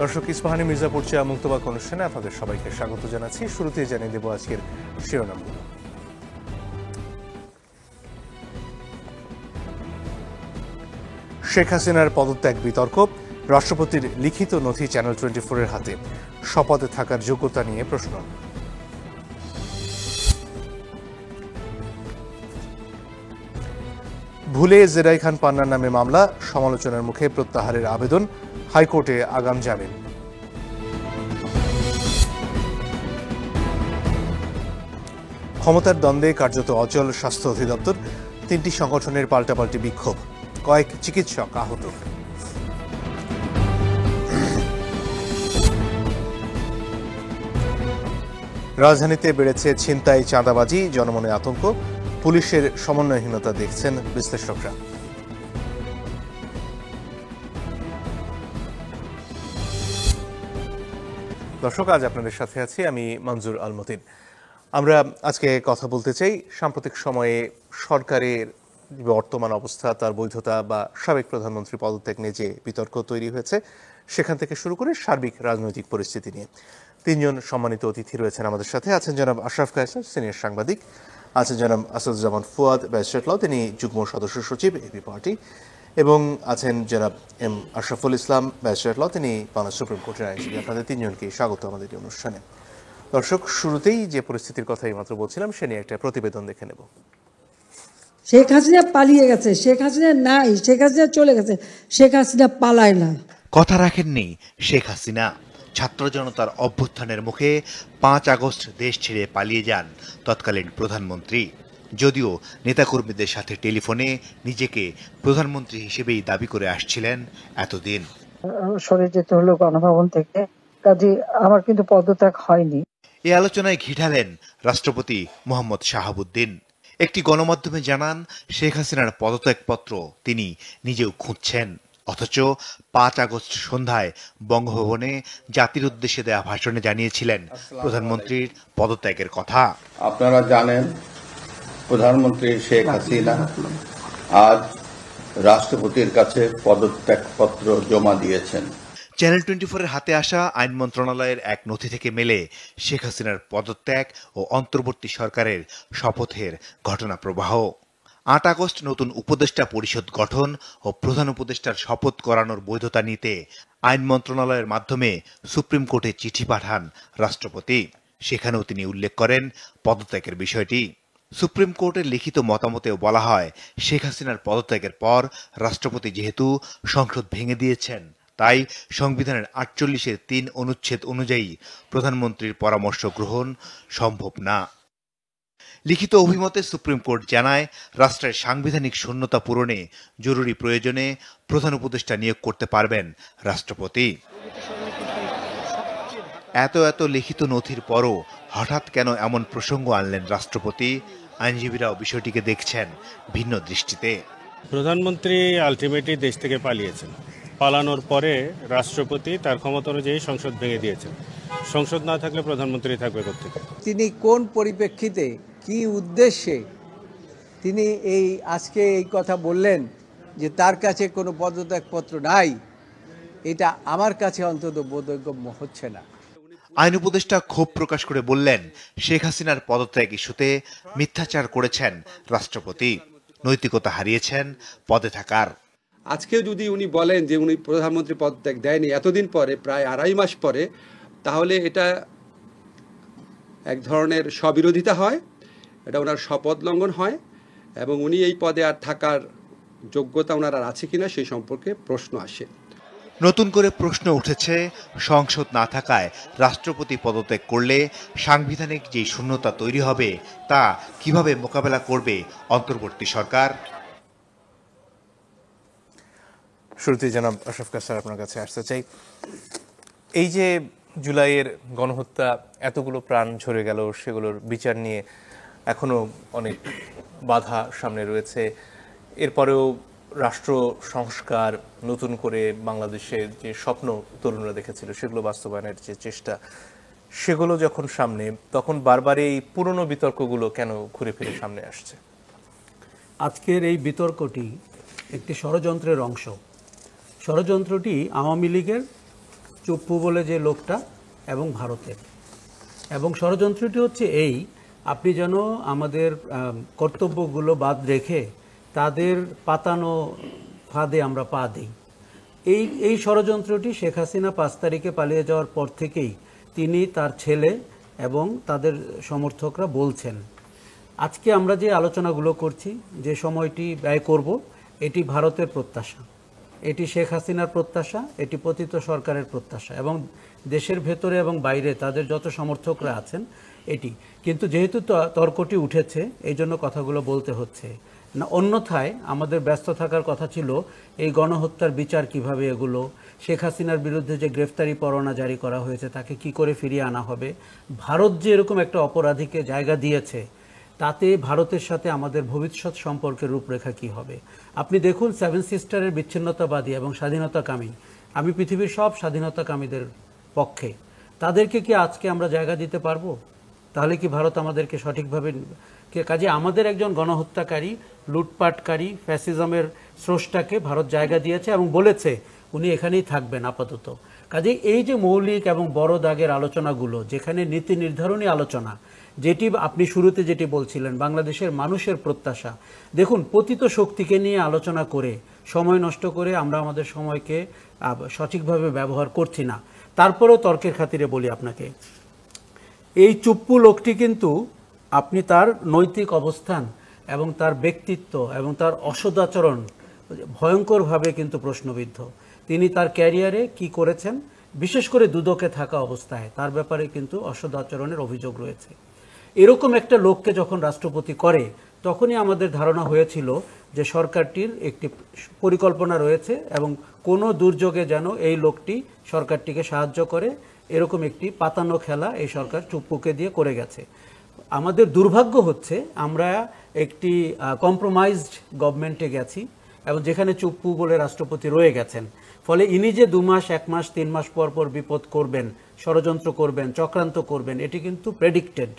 দর্শক, ইস্পাহানি মির্জাপুর চেয়া মুক্তবাক অনুষ্ঠানে আপনাদের সবাইকে স্বাগত জানাচ্ছি। শুরুতেই জানিয়ে দেব আজকের শিরোনামগুলো। শেখ হাসিনার পদত্যাগ বিতর্ক, রাষ্ট্রপতির লিখিত নথি চ্যানেল 24-এর হাতে, শপথে থাকার যোগ্যতা নিয়ে প্রশ্ন। ভুলে জেরাই খান পান্নার নামে মামলা, সমালোচনার মুখে প্রত্যাহারের আবেদন, হাইকোর্টে আগাম জামিন। ক্ষমতার দ্বন্দ্বে কার্যত অচল স্বাস্থ্য অধিদপ্তর, 3টি সংগঠনের পাল্টাপাল্টি বিক্ষোভ, কয়েক চিকিৎসক আহত। রাজধানীতে বেড়েছে ছিনতাই, চাঁদাবাজি, জনমনে আতঙ্ক, পুলিশের সমন্বয়হীনতা দেখছেন বিশ্লেষকরা। দর্শক, আজ আপনাদের সাথে আছি আমি মনজুর আল মতিন। আমরা আজকে কথা বলতে চাই সাম্প্রতিক সময়ে সরকারের বর্তমান অবস্থা, তার বৈধতা বা সাবেক প্রধানমন্ত্রী পদত্যাগ নিয়ে যে বিতর্ক তৈরি হয়েছে সেখান থেকে শুরু করে সার্বিক রাজনৈতিক পরিস্থিতি নিয়ে। 3জন সম্মানিত অতিথি রয়েছেন আমাদের সাথে। আছেন জনাব আশরাফ কায়সার, সিনিয়র সাংবাদিক। আছেন জনাব আসাদুজ্জামান ফুয়াদ, ব্যারিস্টার ল, তিনি যুগ্ম সদস্য সচিব এবি পার্টি। এবং আছেন জনাব এম আশরাফুল ইসলাম, ব্যারিস্টার ল, তিনি বাংলাদেশ সুপ্রিম কোর্টের আইনজীবী। আপনাদের 3জনকে স্বাগত আমাদের এই অনুষ্ঠানে। দর্শক, শুরুতেই যে পরিস্থিতির কথা মাত্র বলছিলাম সে নিয়ে একটা প্রতিবেদন দেখে নেব। শেখ হাসিনা পালিয়ে গেছে, শেখ হাসিনা নাই, শেখ হাসিনা চলে গেছে, শেখ হাসিনা পালায় না। কথা রাখেননি শেখ হাসিনা। ছাত্র জনতার অভ্যুত্থানের মুখে 5 আগস্ট দেশ ছেড়ে পালিয়ে যান তৎকালীন প্রধানমন্ত্রী। যদিও নেতাকর্মীদের সাথে টেলিফোনে নিজেকে প্রধানমন্ত্রী হিসেবেই দাবি করে আসছিলেন এতদিন। সরে যেতে হলো গণভবন থেকে, কাজে আমার কিন্তু পদত্যাগ হয়নি। এই আলোচনায় ঘিঠালেন রাষ্ট্রপতি মোহাম্মদ শাহাবুদ্দিন। একটি গণমাধ্যমে জানান, শেখ হাসিনার পদত্যাগপত্র তিনি নিজেও খুঁজছেন, অথচ 5 আগস্ট সন্ধ্যায় বঙ্গভবনে জাতির উদ্দেশ্যে দেয়া ভাষণে জানিয়েছিলেন প্রধানমন্ত্রীর পদত্যাগের কথা। আপনারা জানেন, প্রধানমন্ত্রী শেখ হাসিনা আজ রাষ্ট্রপতির কাছে পদত্যাগপত্র জমা দিয়েছেন। চ্যানেল 24-এর হাতে আসা আইন মন্ত্রণালয়ের এক নথি থেকে মেলে শেখ হাসিনার পদত্যাগ ও অন্তর্বর্তী সরকারের শপথের ঘটনা প্রবাহ। 8 আগস্ট নতুন উপদেষ্টা পরিষদ গঠন ও প্রধান উপদেষ্টার শপথ করানোর বৈধতা নিতে আইন মন্ত্রণালয়ের মাধ্যমে সুপ্রিম কোর্টে চিঠি পাঠান রাষ্ট্রপতি। সেখানেও তিনি উল্লেখ করেন পদত্যাগের বিষয়টি। সুপ্রিম কোর্টের লিখিত মতামতেও বলা হয়, শেখ হাসিনার পদত্যাগের পর রাষ্ট্রপতি যেহেতু সংসদ ভেঙে দিয়েছেন, তাই সংবিধানের 48-এর 3 অনুচ্ছেদ অনুযায়ী প্রধানমন্ত্রীর পরামর্শ গ্রহণ সম্ভব না। লিখিত অভিমতে সুপ্রিম কোর্ট জানায়, রাষ্ট্রের সাংবিধানিক শূন্যতা পূরণে জরুরি প্রয়োজনে প্রধান উপদেষ্টা নিয়োগ করতে পারবেন রাষ্ট্রপতি। এত লিখিত নথির পরও হঠাৎ কেন এমন প্রসঙ্গ আনলেন রাষ্ট্রপতি? আইনজীবীরাও বিষয়টিকে দেখছেন ভিন্ন দৃষ্টিতে। প্রধানমন্ত্রী আলটিমেটলি দেশ থেকে পালিয়েছেন। পালানোর পরে রাষ্ট্রপতি তার ক্ষমতা অনুযায়ী সংসদ ভেঙে দিয়েছেন। সংসদ না থাকলে প্রধানমন্ত্রী থাকবে কোত্থেকে? তিনি কোন পরিপ্রেক্ষিতে, কি উদ্দেশ্যে তিনি আজকে এই কথা বললেন যে তার কাছে কোনো পদত্যাগপত্র নাই, এটা আমার কাছে অন্তত বোধগম্য হচ্ছে না। আইন উপদেষ্টা ক্ষোভ প্রকাশ করে বললেন, শেখ হাসিনার পদত্যাগ ইস্যুতে মিথ্যাচার করেছেন রাষ্ট্রপতি, নৈতিকতা হারিয়েছেন পদে থাকার। আজকেও যদি উনি বলেন যে উনি প্রধানমন্ত্রী পদত্যাগ দেয়নি এতদিন পরে, প্রায় 2.5 মাস পরে, তাহলে এটা এক ধরনের স্ববিরোধিতা হয়, এটা ওনার শপথ লঙ্ঘন হয়, এবং উনি এই পদে আর থাকার যোগ্যতা ওনার আর আছে কিনা সেই সম্পর্কে প্রশ্ন আসে। নতুন করে প্রশ্ন উঠেছে, সংসদ না থাকায় রাষ্ট্রপতি পদত্যাগ করলে সাংবিধানিক যে শূন্যতা তৈরি হবে তা কিভাবে মোকাবেলা করবে অন্তর্বর্তী সরকার? শুরুতেই জনাব আশরাফ কায়সার, আপনার কাছে আসতে চাই। এই যে জুলাইয়ের গণহত্যা, এতগুলো প্রাণ ঝরে গেল, সেগুলোর বিচার নিয়ে এখনো অনেক বাধা সামনে রয়েছে। এরপরেও রাষ্ট্র সংস্কার, নতুন করে বাংলাদেশের যে স্বপ্ন তরুণরা দেখেছিল সেগুলো বাস্তবায়নের যে চেষ্টা, সেগুলো যখন সামনে, তখন বারবার এই পুরনো বিতর্কগুলো কেন ঘুরে ফিরে সামনে আসছে? আজকের এই বিতর্কটি একটি ষড়যন্ত্রের অংশ। ষড়যন্ত্রটি আওয়ামী লীগের চুপ্পু বলে যে লোকটা এবং ভারতের। এবং ষড়যন্ত্রটি হচ্ছে এই, আপনি যেন আমাদের কর্তব্যগুলো বাদ রেখে তাদের পাতানো ফাঁদে আমরা পা দিই। এই ষড়যন্ত্রটি শেখ হাসিনা 5 তারিখে পালিয়ে যাওয়ার পর থেকেই তিনি, তার ছেলে এবং তাদের সমর্থকরা বলছেন। আজকে আমরা যে আলোচনাগুলো করছি, যে সময়টি ব্যয় করব, এটি ভারতের প্রত্যাশা, এটি শেখ হাসিনার প্রত্যাশা, এটি পতিত সরকারের প্রত্যাশা এবং দেশের ভেতরে এবং বাইরে তাদের যত সমর্থকরা আছেন এটি। কিন্তু যেহেতু তর্কটি উঠেছে, এই জন্য কথাগুলো বলতে হচ্ছে না। অন্যথায় আমাদের ব্যস্ত থাকার কথা ছিল এই গণহত্যার বিচার কিভাবে এগুলো, শেখ হাসিনার বিরুদ্ধে যে গ্রেফতারি পরোয়ানা জারি করা হয়েছে তাকে কি করে ফিরিয়ে আনা হবে, ভারত যে এরকম একটা অপরাধীকে জায়গা দিয়েছে তাতে ভারতের সাথে আমাদের ভবিষ্যৎ সম্পর্কের রূপরেখা কি হবে। আপনি দেখুন 7 সিস্টারের বিচ্ছিন্নতাবাদী এবং স্বাধীনতাকামী, আমি পৃথিবীর সব স্বাধীনতাকামীদের পক্ষে, তাদেরকে কি আজকে আমরা জায়গা দিতে পারবো? তাহলে কি ভারত আমাদেরকে সঠিকভাবে কাজে আমাদের একজন গণহত্যাকারী, লুটপাটকারী, ফ্যাসিজমের স্রষ্টাকে ভারত জায়গা দিয়েছে এবং বলেছে উনি এখানেই থাকবেন আপাতত। কাজে এই যে মৌলিক এবং বড় দাগের আলোচনাগুলো, যেখানে নীতি নির্ধারণী আলোচনা, যেটি আপনি শুরুতে যেটি বলছিলেন বাংলাদেশের মানুষের প্রত্যাশা, দেখুন পতিত শক্তিকে নিয়ে আলোচনা করে সময় নষ্ট করে আমরা আমাদের সময়কে সঠিকভাবে ব্যবহার করছি না। তারপরেও তর্কের খাতিরে বলি আপনাকে, এই চুপ্পু লোকটি কিন্তু আপনি তার নৈতিক অবস্থান এবং তার ব্যক্তিত্ব এবং তার অসদাচরণ ভয়ঙ্করভাবে কিন্তু প্রশ্নবিদ্ধ। তিনি তার ক্যারিয়ারে কি করেছেন, বিশেষ করে দুদকে থাকা অবস্থায় তার ব্যাপারে কিন্তু অসদাচরণের অভিযোগ রয়েছে। এরকম একটা লোককে যখন রাষ্ট্রপতি করে, তখনই আমাদের ধারণা হয়েছিল যে সরকারটির একটি পরিকল্পনা রয়েছে এবং কোনো দুর্যোগে যেন এই লোকটি সরকারটিকে সাহায্য করে, এরকম একটি পাতানো খেলা এই সরকার চুপ্পুকে দিয়ে করে গেছে। আমাদের দুর্ভাগ্য হচ্ছে আমরা একটি কম্প্রোমাইজড গভর্নমেন্টে গেছি এবং যেখানে চুপ্পু বলে রাষ্ট্রপতি রয়ে গেছেন। ফলে ইনি যে 2 মাস, 1 মাস, 3 মাস পর পর বিপদ করবেন, ষড়যন্ত্র করবেন, চক্রান্ত করবেন, এটি কিন্তু প্রেডিক্টেড।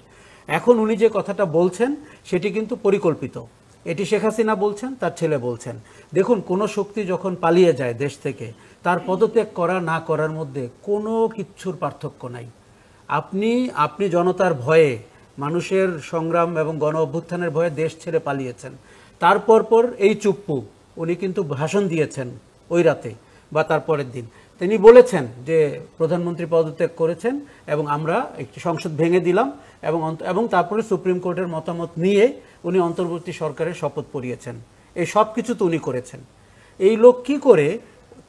এখন উনি যে কথাটা বলছেন সেটি কিন্তু পরিকল্পিত। এটি শেখ হাসিনা বলছেন, তার ছেলে বলছেন। দেখুন, কোনো শক্তি যখন পালিয়ে যায় দেশ থেকে, তার পদত্যাগ করা না করার মধ্যে কোনো কিচ্ছুর পার্থক্য নাই। আপনি জনতার ভয়ে, মানুষের সংগ্রাম এবং গণ অভ্যুত্থানের ভয়ে দেশ ছেড়ে পালিয়েছেন। তারপর এই চুপ্পু উনি কিন্তু ভাষণ দিয়েছেন ওই রাতে বা তারপরের দিন। তিনি বলেছেন যে প্রধানমন্ত্রী পদত্যাগ করেছেন এবং আমরা একটি সংসদ ভেঙে দিলাম এবং তারপরে সুপ্রিম কোর্টের মতামত নিয়ে উনি অন্তর্বর্তী সরকারের শপথ পড়িয়েছেন। এই সব কিছু তো উনি করেছেন। এই লোক কি করে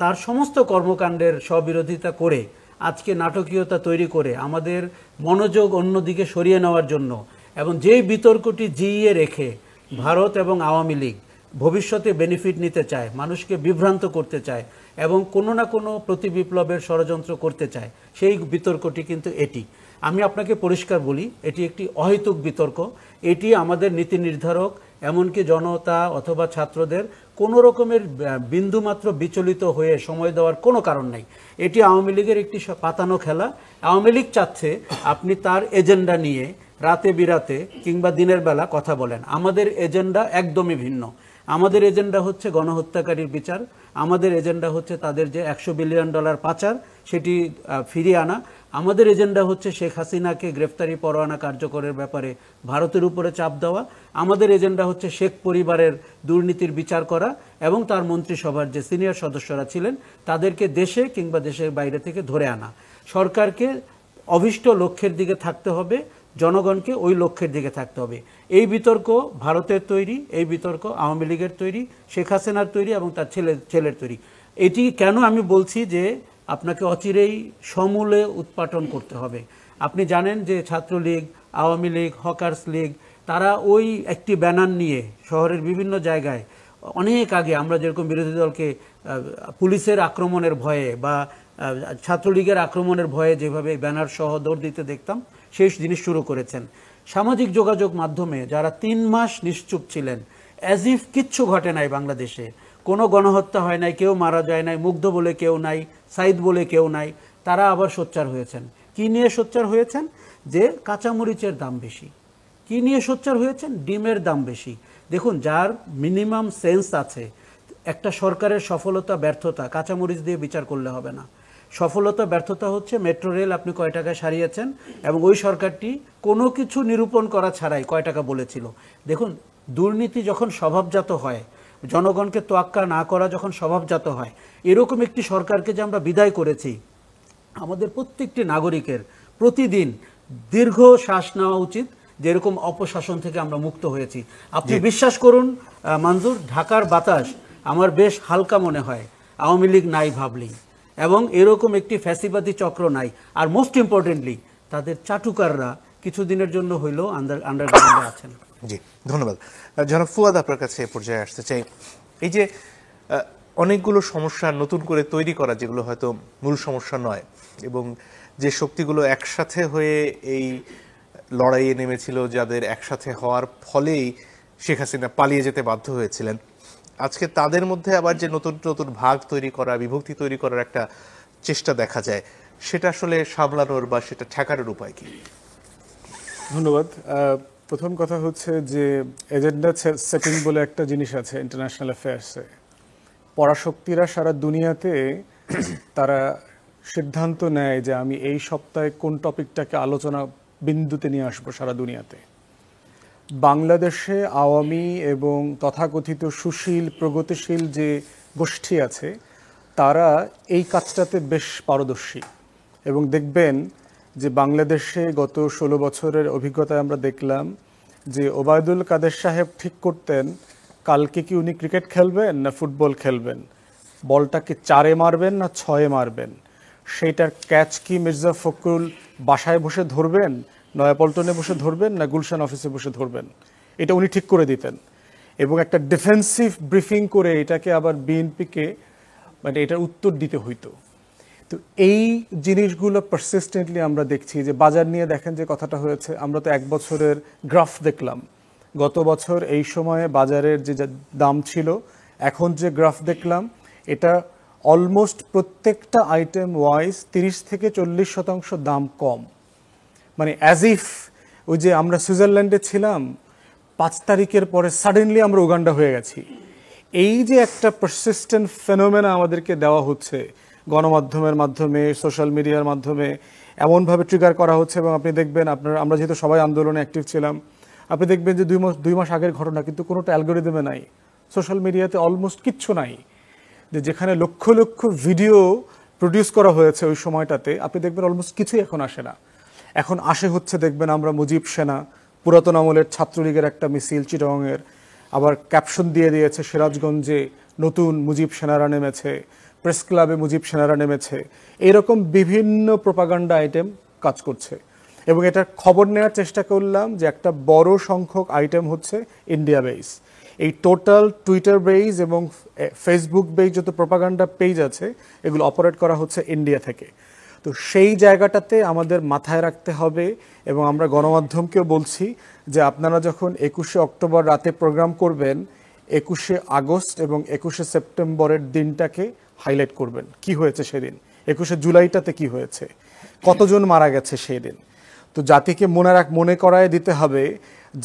তার সমস্ত কর্মকাণ্ডের স্ববিরোধিতা করে আজকে নাটকীয়তা তৈরি করে আমাদের মনোযোগ অন্যদিকে সরিয়ে নেওয়ার জন্য এবং যেই বিতর্কটি জিইয়ে রেখে ভারত এবং আওয়ামী লীগ ভবিষ্যতে বেনিফিট নিতে চায়, মানুষকে বিভ্রান্ত করতে চায় এবং কোনো না কোনো প্রতি বিপ্লবের ষড়যন্ত্র করতে চায়, সেই বিতর্কটি কিন্তু এটি। আমি আপনাকে পরিষ্কার বলি, এটি একটি অহেতুক বিতর্ক। এটি আমাদের নীতি নির্ধারক, এমনকি জনতা অথবা ছাত্রদের কোনো রকমের বিন্দুমাত্র বিচলিত হয়ে সময় দেওয়ার কোনো কারণ নাই। এটি আওয়ামী লীগের একটি পাতানো খেলা। আওয়ামী লীগ চাচ্ছে আপনি তার এজেন্ডা নিয়ে রাতে বিরাতে কিংবা দিনের বেলা কথা বলেন। আমাদের এজেন্ডা একদমই ভিন্ন। আমাদের এজেন্ডা হচ্ছে গণহত্যাকারীর বিচার, আমাদের এজেন্ডা হচ্ছে তাদের যে $100 বিলিয়ন পাচার সেটি ফিরিয়ে আনা, আমাদের এজেন্ডা হচ্ছে শেখ হাসিনাকে গ্রেফতারি পরোয়ানা কার্যকরের ব্যাপারে ভারতের উপরে চাপ দেওয়া, আমাদের এজেন্ডা হচ্ছে শেখ পরিবারের দুর্নীতির বিচার করা এবং তার মন্ত্রিসভার যে সিনিয়র সদস্যরা ছিলেন তাদেরকে দেশে কিংবা দেশের বাইরে থেকে ধরে আনা। সরকারকে অভিষ্ট লক্ষ্যের দিকে থাকতে হবে, জনগণকে ওই লক্ষ্যের দিকে থাকতে হবে। এই বিতর্ক ভারতের তৈরি, এই বিতর্ক আওয়ামী লীগের তৈরি, শেখ হাসিনার তৈরি এবং তার ছেলের তৈরি। এটি কেন আমি বলছি যে আপনাকে অচিরেই সমূলে উৎপাটন করতে হবে। আপনি জানেন যে ছাত্রলীগ, আওয়ামী লীগ, হকার্স লীগ তারা ওই একটি ব্যানার নিয়ে শহরের বিভিন্ন জায়গায় অনেক আগে আমরা যেরকম বিরোধী দলকে পুলিশের আক্রমণের ভয়ে বা ছাত্রলীগের আক্রমণের ভয়ে যেভাবে ব্যানার সহ দৌড় দিতে দেখতাম, সেই জিনিস শুরু করেছেন। সামাজিক যোগাযোগ মাধ্যমে যারা 3 মাস নিশ্চুপ ছিলেন, অ্যাজ ইফ কিচ্ছু ঘটে নাই, বাংলাদেশে কোনো গণহত্যা হয় নাই, কেউ মারা যায় নাই, মুগ্ধ বলে কেউ নাই, সাইদ বলে কেউ নাই, তারা আবার সোচ্চার হয়েছেন। কি নিয়ে সোচ্চার হয়েছেন? যে কাঁচামরিচের দাম বেশি। কি নিয়ে সোচ্চার হয়েছেন? ডিমের দাম বেশি। দেখুন, যার মিনিমাম সেন্স আছে, একটা সরকারের সফলতা ব্যর্থতা কাঁচামরিচ দিয়ে বিচার করলে হবে না। সফলতা ব্যর্থতা হচ্ছে মেট্রো রেল আপনি কয় টাকায় সারিয়েছেন এবং ওই সরকারটি কোনো কিছু নিরূপণ করা ছাড়াই কয় টাকা বলেছিল। দেখুন, দুর্নীতি যখন স্বভাবজাত হয়, জনগণকে তোয়াক্কা না করা যখন স্বভাবজাত হয়, এরকম একটি সরকারকে যে আমরা বিদায় করেছি, আমাদের প্রত্যেকটি নাগরিকের প্রতিদিন দীর্ঘ শ্বাস নেওয়া উচিত, যেরকম অপশাসন থেকে আমরা মুক্ত হয়েছি। আপনি বিশ্বাস করুন মঞ্জুর, ঢাকার বাতাস আমার বেশ হালকা মনে হয় আওয়ামী লীগ নাই ভাবলেই, এবং এরকম একটি ফ্যাসিবাদী চক্র নাই। আর মোস্ট ইম্পর্টেন্টলি তাদের চাটুকাররা কিছুদিনের জন্য হইলেও আন্ডারগ্রাউন্ডে আছেন। জি, ধন্যবাদ। জনাব ফুয়াদ, আপনার কাছে এ পর্যায়ে আসতে চাই। এই যে অনেকগুলো সমস্যা নতুন করে তৈরি করা, যেগুলো হয়তো মূল সমস্যা নয়, এবং যে শক্তিগুলো একসাথে হয়ে এই লড়াইয়ে নেমেছিল, যাদের একসাথে হওয়ার ফলেই শেখ হাসিনা পালিয়ে যেতে বাধ্য হয়েছিলেন, আজকে তাদের মধ্যে আবার যে নতুন নতুন ভাগ তৈরি করা, বিভক্তি তৈরি করার একটা চেষ্টা দেখা যায়, সেটা আসলে সামলানোর বা সেটা ঠেকানোর উপায় কি? ধন্যবাদ। প্রথম কথা হচ্ছে যে এজেন্ডা সেটিং বলে একটা জিনিস আছে ইন্টারন্যাশনাল অ্যাফেয়ার্সে। পরাশক্তিরা সারা দুনিয়াতে তারা সিদ্ধান্ত নেয় যে আমি এই সপ্তাহে কোন টপিকটাকে আলোচনা বিন্দুতে নিয়ে আসবো সারা দুনিয়াতে। বাংলাদেশে আওয়ামী এবং তথাকথিত সুশীল প্রগতিশীল যে গোষ্ঠী আছে, তারা এই কাজটাতে বেশ পারদর্শী। এবং দেখবেন যে বাংলাদেশে গত 16 বছরের অভিজ্ঞতায় আমরা দেখলাম যে ওবায়দুল কাদের সাহেব ঠিক করতেন কালকে কি উনি ক্রিকেট খেলবেন না ফুটবল খেলবেন, বলটাকে 4-এ মারবেন না 6-এ মারবেন, সেইটার ক্যাচ কি মির্জা ফখরুল বাসায় বসে ধরবেন, নয়াপল্টনে বসে ধরবেন না গুলশান অফিসে বসে ধরবেন, এটা উনি ঠিক করে দিতেন। এবং একটা ডিফেন্সিভ ব্রিফিং করে এটাকে আবার বিএনপিকে মানে এটার উত্তর দিতে হইতো। তো এই জিনিসগুলো পারসিস্টেন্টলি আমরা দেখছি। যে বাজার নিয়ে দেখেন যে কথাটা হয়েছে, আমরা তো 1 বছরের গ্রাফ দেখলাম। গত বছর এই সময়ে বাজারের যে দাম ছিল, এখন যে গ্রাফ দেখলাম, এটা অলমোস্ট প্রত্যেকটা আইটেম ওয়াইজ 30 থেকে 40% দাম কম। মানে অ্যাজ ইফ ওই যে আমরা সুইজারল্যান্ডে ছিলাম, 5 তারিখের পরে সাডেনলি আমরা উগান্ডা হয়ে গেছি। এই যে একটা পারসিস্টেন্ট ফেনোমেনা আমাদেরকে দেওয়া হচ্ছে গণমাধ্যমের মাধ্যমে, সোশ্যাল মিডিয়ার মাধ্যমে, এমনভাবে ট্রিগার করা হচ্ছে। এবং আপনি দেখবেন, আমরা যেহেতু সবাই আন্দোলনে অ্যাক্টিভ ছিলাম, আপনি দেখবেন যে 2 মাস আগের ঘটনা, কিন্তু কোনোটা অ্যালগোরিদমে নাই, সোশ্যাল মিডিয়াতে অলমোস্ট কিচ্ছু নাই। যেখানে লক্ষ লক্ষ ভিডিও প্রডিউস করা হয়েছে ওই সময়টাতে, আপনি দেখবেন অলমোস্ট কিছুই এখন আসে না। এখন আসে হচ্ছে দেখবেন আমরা মুজিব সেনা, পুরাতন আমলের ছাত্রলীগের একটা মিছিল চিটাগংয়ের, আবার ক্যাপশন দিয়ে দিয়েছে সিরাজগঞ্জে নতুন মুজিব সেনারা নেমেছে, প্রেস ক্লাবে মুজিব সেনারা নেমেছে। এরকম বিভিন্ন প্রোপাগান্ডা আইটেম কাজ করছে। এবং এটার খবর নেওয়ার চেষ্টা করলাম যে একটা বড় সংখ্যক আইটেম হচ্ছে ইন্ডিয়া বেস। এই টোটাল টুইটার বেজ এবং ফেসবুক বেজ যত প্রোপাগান্ডা পেজ আছে, এগুলো অপারেট করা হচ্ছে ইন্ডিয়া থেকে। তো সেই জায়গাটাতে আমাদের মাথায় রাখতে হবে। এবং আমরা গণমাধ্যমকেও বলছি যে আপনারা যখন 21শে অক্টোবর রাতে প্রোগ্রাম করবেন, 21শে আগস্ট এবং 21শে সেপ্টেম্বরের দিনটাকে হাইলাইট করবেন। কি হয়েছে সেদিন, 21শে জুলাইটাতে কি হয়েছে, কতজন মারা গেছে সেই দিন। তো জাতিকে মনে করায় দিতে হবে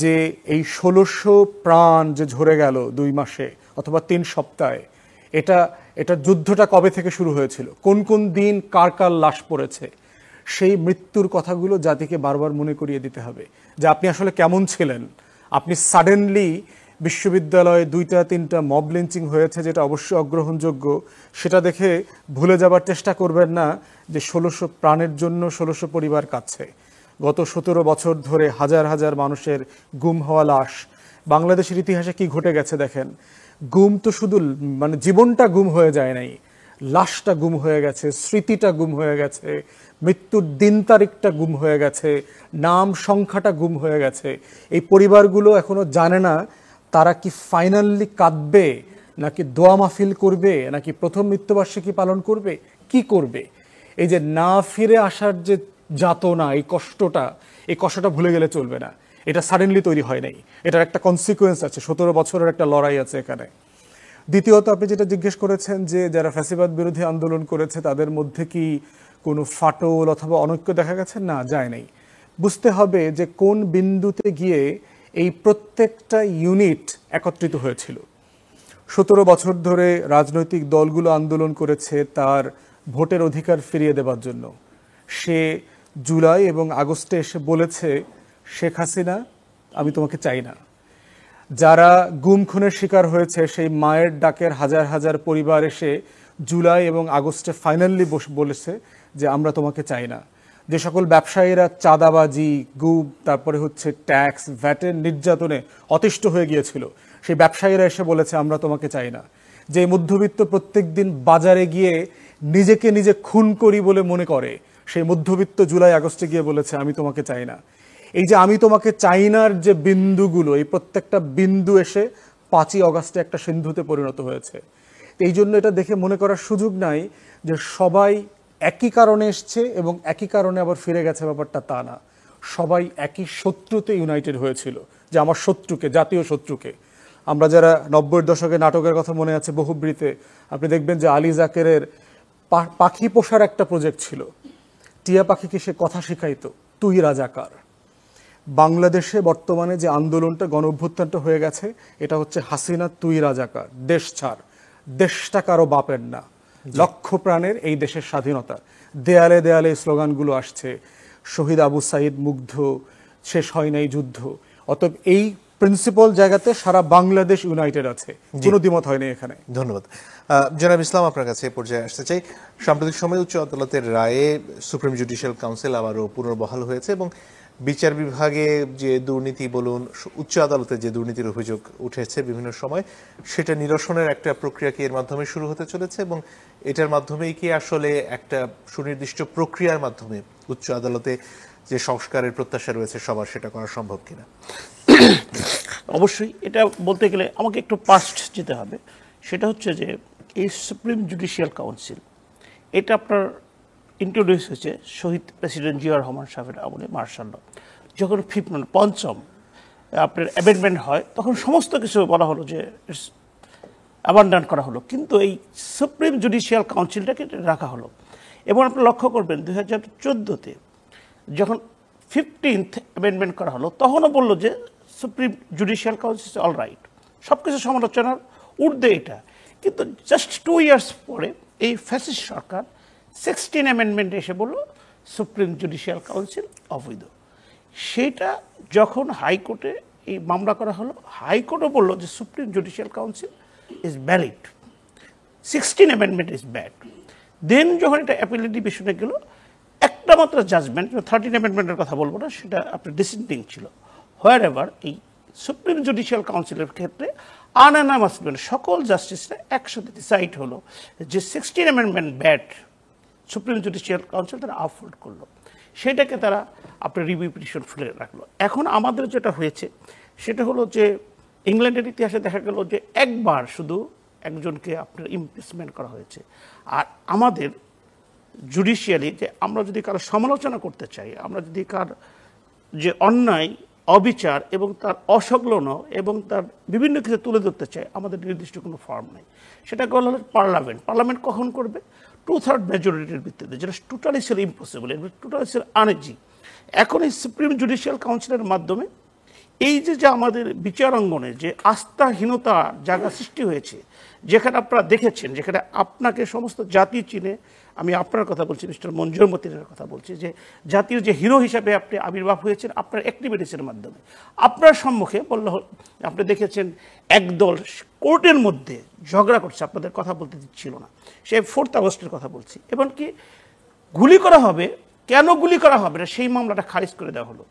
যে এই 1600 প্রাণ যে ঝরে গেল 2 মাসে অথবা 3 সপ্তাহে, এটা যুদ্ধটা কবে থেকে শুরু হয়েছিল, কোন কোন দিন কার কার লাশ পড়েছে, সেই মৃত্যুর কথাগুলো জাতিকে বারবার মনে করিয়ে দিতে হবে যে আপনি আসলে কেমন ছিলেন। আপনি সাডেনলি বিশ্ববিদ্যালয়ে 2-3টা মব লিঞ্চিং হয়েছে, যেটা অবশ্যই অগ্রহণযোগ্য, সেটা দেখে ভুলে যাবার চেষ্টা করবেন না যে 1600 প্রাণের জন্য 1600 পরিবার কাঁদছে। গত 17 বছর ধরে হাজার হাজার মানুষের গুম হওয়া লাশ। বাংলাদেশের ইতিহাসে কি ঘটে গেছে দেখেন, গুম তো শুধু মানে জীবনটা গুম হয়ে যায় নাই, লাশটা গুম হয়ে গেছে, স্মৃতিটা গুম হয়ে গেছে, মৃত্যুর দিন তারিখটা গুম হয়ে গেছে, নাম সংখ্যাটা গুম হয়ে গেছে। এই পরিবারগুলো এখনো জানে না তারা কি ফাইনালি কাঁদবে, নাকি দোয়া মাহফিল করবে, নাকি প্রথম মৃত্যুবার্ষিকী পালন করবে, কি করবে। এই যে না ফিরে আসার যে যাতনা, এই কষ্টটা ভুলে গেলে চলবে না। এটা সাডেনলি তৈরি হয় নাই, এটার একটা কনসিকুয়েন্স আছে, 17 বছরের একটা লড়াই আছে এখানে। দ্বিতীয়ত, আপনি যেটা জিজ্ঞেস করেছেন যে যারা ফ্যাসিবাদ বিরোধী আন্দোলন করেছে তাদের মধ্যে কি কোনো ফাটল অথবা অনৈক্য দেখা গেছে, না, যায় নাই। বুঝতে হবে যে কোন বিন্দুতে গিয়ে এই প্রত্যেকটা ইউনিট একত্রিত হয়েছিল। 17 বছর ধরে রাজনৈতিক দলগুলো আন্দোলন করেছে, তার ভোটের অধিকার ফিরিয়ে দেবার জন্য। সে জুলাই এবং আগস্টে এসে বলেছে, শেখ হাসিনা আমি তোমাকে চাই না। যারা গুম খুনের শিকার হয়েছে সেই মায়ের ডাকের হাজার হাজার পরিবার এসে জুলাই এবং আগস্টে ফাইনালি বলেছে যে আমরা তোমাকে চাই না। যে সকল ব্যবসায়ীরা চাঁদাবাজি, গুম, তারপরে হচ্ছে ট্যাক্স, ভ্যাটের নির্যাতনে অতিষ্ঠ হয়ে গিয়েছিল, সেই ব্যবসায়ীরা এসে বলেছে আমরা তোমাকে চাই না। যে মধ্যবিত্ত প্রত্যেক দিন বাজারে গিয়ে নিজেকে নিজে খুন করি বলে মনে করে, সেই মধ্যবিত্ত জুলাই আগস্টে গিয়ে বলেছে আমি তোমাকে চাই না। এই যে আমি তোমাকে চাই নার যে বিন্দুগুলো, এই প্রত্যেকটা বিন্দু এসে 5ই অগাস্টে একটা সিন্ধুতে পরিণত হয়েছে। এই জন্য এটা দেখে মনে করার সুযোগ নাই যে সবাই একই কারণে এসছে এবং একই কারণে আবার ফিরে গেছে, ব্যাপারটা তা না। সবাই একই শত্রুতে ইউনাইটেড হয়েছিল, যে আমার শত্রুকে, জাতীয় শত্রুকে। আমরা যারা 90-এর দশকে নাটকের কথা মনে আছে, বহুব্রীতে আপনি দেখবেন যে আলী জাকেরের পাখি পোষার একটা প্রজেক্ট ছিল। টিয়া পাখিকে সে কথা শিখাইতো, তুই রাজাকার। বাংলাদেশে বর্তমানে যে আন্দোলনটা, গণ অভ্যুত্থানটা হয়ে গেছে, এটা হচ্ছে হাসিনা তুই রাজাকার, দেশ ছাড়, দেশটা কারো বাপের না, লক্ষ প্রাণের এই দেশের স্বাধীনতা। দেয়ালে দেয়ালে এই স্লোগানগুলো আসছে, শহীদ আবু সাইদ মুগ্ধ, শেষ হয় নাই যুদ্ধ। অতএব এই প্রিন্সিপাল জায়গাতে সারা বাংলাদেশ ইউনাইটেড আছে, কোনো দ্বিমত হয়নি এখানে। ধন্যবাদ। জনাব ইসলাম, আপনার কাছে এই পর্যায়ে আসতে চাই। সাম্প্রতিক সময়ে উচ্চ আদালতের রায়ে সুপ্রিম জুডিশিয়াল কাউন্সিল আবারও পুনর্বহাল হয়েছে এবং বিচার বিভাগে যে দুর্নীতি বলুন, উচ্চ আদালতে যে দুর্নীতির অভিযোগ উঠেছে বিভিন্ন সময়, সেটা নিরসনের একটা প্রক্রিয়া কি এর মাধ্যমে শুরু হতে চলেছে এবং এটার মাধ্যমেই কি আসলে একটা সুনির্দিষ্ট প্রক্রিয়ার মাধ্যমে উচ্চ আদালতে যে সংস্কারের প্রত্যাশা রয়েছে সবার, সেটা করা সম্ভব কিনা? অবশ্যই এটা বলতে গেলে আমাকে একটু পাস্ট যেতে হবে। সেটা হচ্ছে যে এই সুপ্রিম জুডিশিয়াল কাউন্সিল, এটা আপনার ইন্ট্রোডিউস হয়েছে শহীদ প্রেসিডেন্ট জিয়া রহমান সাহেবের আমলে, মার্শাল ল। যখন পঞ্চম আপনার অ্যামেন্ডমেন্ট হয়, তখন সমস্ত কিছু বলা হলো যে অ্যাবান্ডন করা হলো, কিন্তু এই সুপ্রিম জুডিশিয়াল কাউন্সিলটাকে রাখা হলো। এবং আপনি লক্ষ্য করবেন 2014-তে যখন 15th অ্যামেন্ডমেন্ট করা হলো, তখনও বললো যে supreme judicial council all right, সব কিছু সমালোচনার ঊর্ধ্বে এটা। কিন্তু জাস্ট 2 ইয়ার্স পরে এই ফ্যাসিস্ট সরকার 16 অ্যামেন্ডমেন্টে এসে বলল সুপ্রিম জুডিশিয়াল কাউন্সিল অবৈধ। সেটা যখন হাইকোর্টে এই মামলা করা হলো, হাইকোর্টও বলল যে supreme judicial council is valid, 16 amendment is bad. Then যখন এটা অ্যাপিলেট ডিভিশনে গেল, একটা মাত্র জাজমেন্ট, 13 অ্যামেন্ডমেন্টের কথা বলবো না, সেটা আপনার ডিসেন্ডিং ছিল। হোয়ার এভার এই সুপ্রিম জুডিশিয়াল কাউন্সিলের ক্ষেত্রে আনঅ্যানামাসলি সকল জাস্টিসরা একসাথে ডিসাইড হলো যে 16 amendment bad, supreme judicial council তারা আপহোল্ড করলো। সেটাকে তারা আপনার রিভিউ পিটিশন ফেলে রাখলো। এখন আমাদের যেটা হয়েছে সেটা হলো যে ইংল্যান্ডের ইতিহাসে দেখা গেল যে একবার শুধু একজনকে আপনার ইমপিচমেন্ট করা হয়েছে। আর আমাদের জুডিশিয়ালি যে আমরা যদি কারো সমালোচনা করতে চাই, আমরা যদি কার যে অন্যায়, অবিচার এবং তার অসংলগ্ন এবং তার বিভিন্ন কিছু তুলে ধরতে চাই, আমাদের নির্দিষ্ট কোনো ফর্ম নেই। সেটা হলো পার্লামেন্ট। পার্লামেন্ট কখন করবে? 2/3 মেজরিটির ভিত্তিতে, যেটা টোটালি ছিল ইম্পসিবল, টোটালি ছিল আনইজি। এখন এই সুপ্রিম জুডিশিয়াল কাউন্সিলের মাধ্যমে এই যে আমাদের বিচার অঙ্গনে যে আস্থাহীনতার জায়গা সৃষ্টি হয়েছে, যেখানে আপনারা দেখেছেন, যেখানে আপনাকে সমস্ত জাতি চিনে, আমি আপনার কথা বলছি, মিস্টার মঞ্জুর মতিনের কথা বলছি, যে জাতীয় যে হিরো হিসাবে আপনি আবির্ভাব হয়েছেন আপনার অ্যাক্টিভিটিসের মাধ্যমে। আপনার সম্মুখে বলল, আপনি দেখেছেন একদল কোর্টের মধ্যে ঝগড়া করছে, আপনাদের কথা বলতে দিচ্ছিল না, সে 4 আগস্টের কথা বলছি। এমনকি গুলি করা হবে, কেন গুলি করা হবে না সেই মামলাটা খারিজ করে দেওয়া হলো।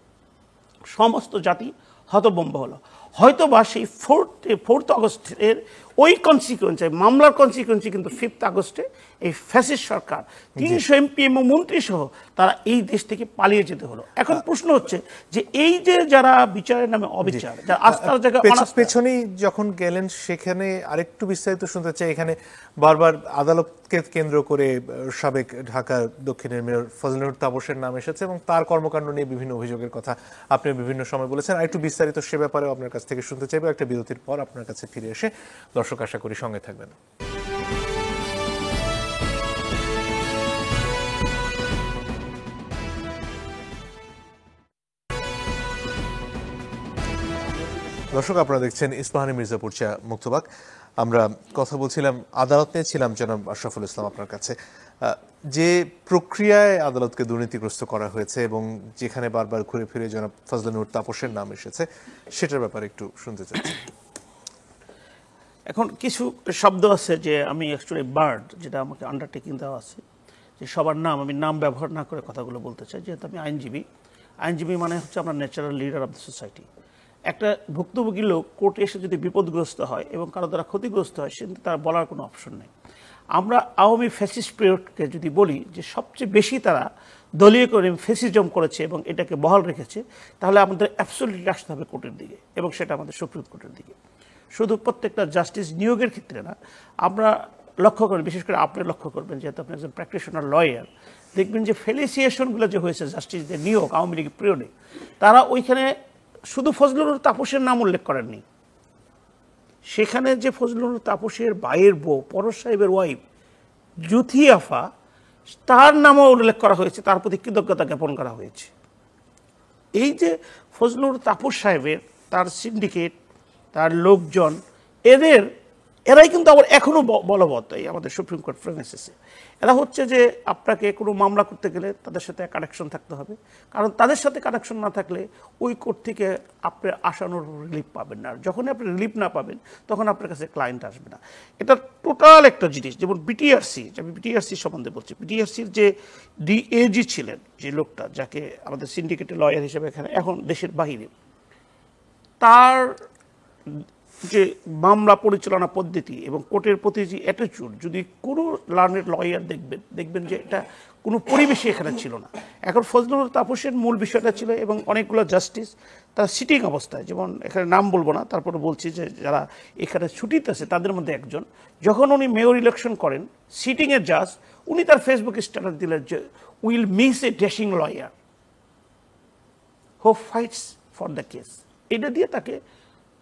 সমস্ত জাতি হতভম্ব হলো। হয়তো বা সেই 4 আগস্টের ওই কনসিকুয়েন্স, মামলার কনসিকুয়েন্সই কিন্তু 5 আগস্টে এই ফ্যাসিস্ট সরকার 300 এমপি এবং মন্ত্রী সহ তারা এই দেশ থেকে পালিয়ে যেতে হলো। এখন প্রশ্ন হচ্ছে যে এই যে যারা বিচারের নামে অবিচার, যারা আস্থার জায়গায় পেছনেই যখন গেলেন, সেখানে আরেকটু বিস্তারিত শুনতে চাই। এখানে বারবার আদালতকে কেন্দ্র করে সাবেক ঢাকা দক্ষিণের মেয়র ফজলুর তাপসের নাম এসেছে এবং তার কর্মকাণ্ড নিয়ে বিভিন্ন অভিযোগের কথা আপনি বিভিন্ন সময় বলেছেন। আরেকটু বিস্তারিত সে ব্যাপারেও আপনার কাছ থেকে শুনতে চাইবো একটা বিরতির পর। আপনার কাছে ফিরে এসে দর্শক আশা করি সঙ্গে থাকবেন। দর্শক, আপনারা দেখছেন ইস্পাহানি মির্জাপুর চা মুক্তবাক। আমরা কথা বলছিলাম, আদালত নিয়ে ছিলাম জনাব আশরাফুল ইসলাম আপনার কাছে। যে প্রক্রিয়ায় আদালতকে দুর্নীতিগ্রস্ত করা হয়েছে এবং যেখানে বারবার ঘুরে ফিরে জনাব ফজলে নূর তাপসের নাম এসেছে, সেটার ব্যাপারে একটু শুনতে চাচ্ছি। এখন কিছু শব্দ আছে যে আমি অ্যাকচুয়ালি বার্ড, যেটা আমাকে আন্ডারটেকিং দেওয়া আছে, যে সবার নাম আমি নাম ব্যবহার না করে কথাগুলো বলতে চাই। যেহেতু আমি আইনজীবী মানে হচ্ছে আমরা natural leader of the society. একটা ভুক্তভোগী লোক কোর্টে এসে যদি বিপদগ্রস্ত হয় এবং কারো দ্বারা ক্ষতিগ্রস্ত হয়, সেটা তার বলার কোনো অপশন নেই। আমরা আওয়ামী ফ্যাসিস্ট পিরিয়ডকে যদি বলি যে সবচেয়ে বেশি তারা দলীয় করে ফ্যাসিজম করেছে এবং এটাকে বহাল রেখেছে, তাহলে আমাদের অ্যাবসলিউটলি আসতে হবে কোর্টের দিকে, এবং সেটা আমাদের সুপ্রিম কোর্টের দিকে। শুধু প্রত্যেকটা জাস্টিস নিয়োগের ক্ষেত্রে না, আমরা লক্ষ্য করেন, বিশেষ করে আপনি লক্ষ্য করবেন, যেহেতু আপনি একজন প্র্যাকটিশনার লয়ার, দেখবেন যে ফেলিসিয়েশনগুলো যে হয়েছে জাস্টিসদের নিয়োগ আওয়ামী লীগ পিরিয়ডে, তারা ওইখানে শুধু ফজলুর তাপসের নাম উল্লেখ করেননি। সেখানে যে ফজলুর তাপসের ভাইয়ের বউ, পরশ সাহেবের ওয়াইফ জুথি আফা, তার নামও উল্লেখ করা হয়েছে, তার প্রতি কৃতজ্ঞতা জ্ঞাপন করা হয়েছে। এই যে ফজলুর তাপস সাহেবের, তার সিন্ডিকেট, তার লোকজন, এরাই কিন্তু আবার এখনও বলবৎ এই আমাদের সুপ্রিম কোর্ট প্রেমিসেসে। এরা হচ্ছে যে আপনাকে কোনো মামলা করতে গেলে তাদের সাথে কানেকশন থাকতে হবে, কারণ তাদের সাথে কানেকশন না থাকলে ওই কোর্ট থেকে আপনি আসানোর রিলিফ পাবেন না। আর যখনই আপনি রিলিফ না পাবেন, তখন আপনার কাছে ক্লায়েন্ট আসবে না। এটা টোটাল একটা জিনিস। যেমন বিটিআরসি, আমি বিটিআরসি সম্বন্ধে বলছি, বিটিআরসির যে ডিএজি ছিলেন, যে লোকটা, যাকে আমাদের সিন্ডিকেটের লয়ার হিসেবে এখানে এখন দেশের বাহিরে, তার যে মামলা পরিচালনা পদ্ধতি এবং কোর্টের প্রতি যে অ্যাটিটিউড, যদি কোনো লার্নেড লয়ার দেখবেন যে এটা কোনো পরিবেশে এখানে ছিল না। এখন ফজলুর তাপসের মূল বিষয়টা ছিল, এবং অনেকগুলো জাস্টিস তারা সিটিং অবস্থায়, যেমন এখানে নাম বলবো না, তারপরে বলছি যে যারা এখানে ছুটিতে আছে তাদের মধ্যে একজন, যখন উনি মেয়র ইলেকশন করেন, সিটিংয়ের জাজ, উনি তার ফেসবুক স্ট্যাটাস দিলেন যে will miss A dashing lawyer who fights for the case. এটা দিয়ে তাকে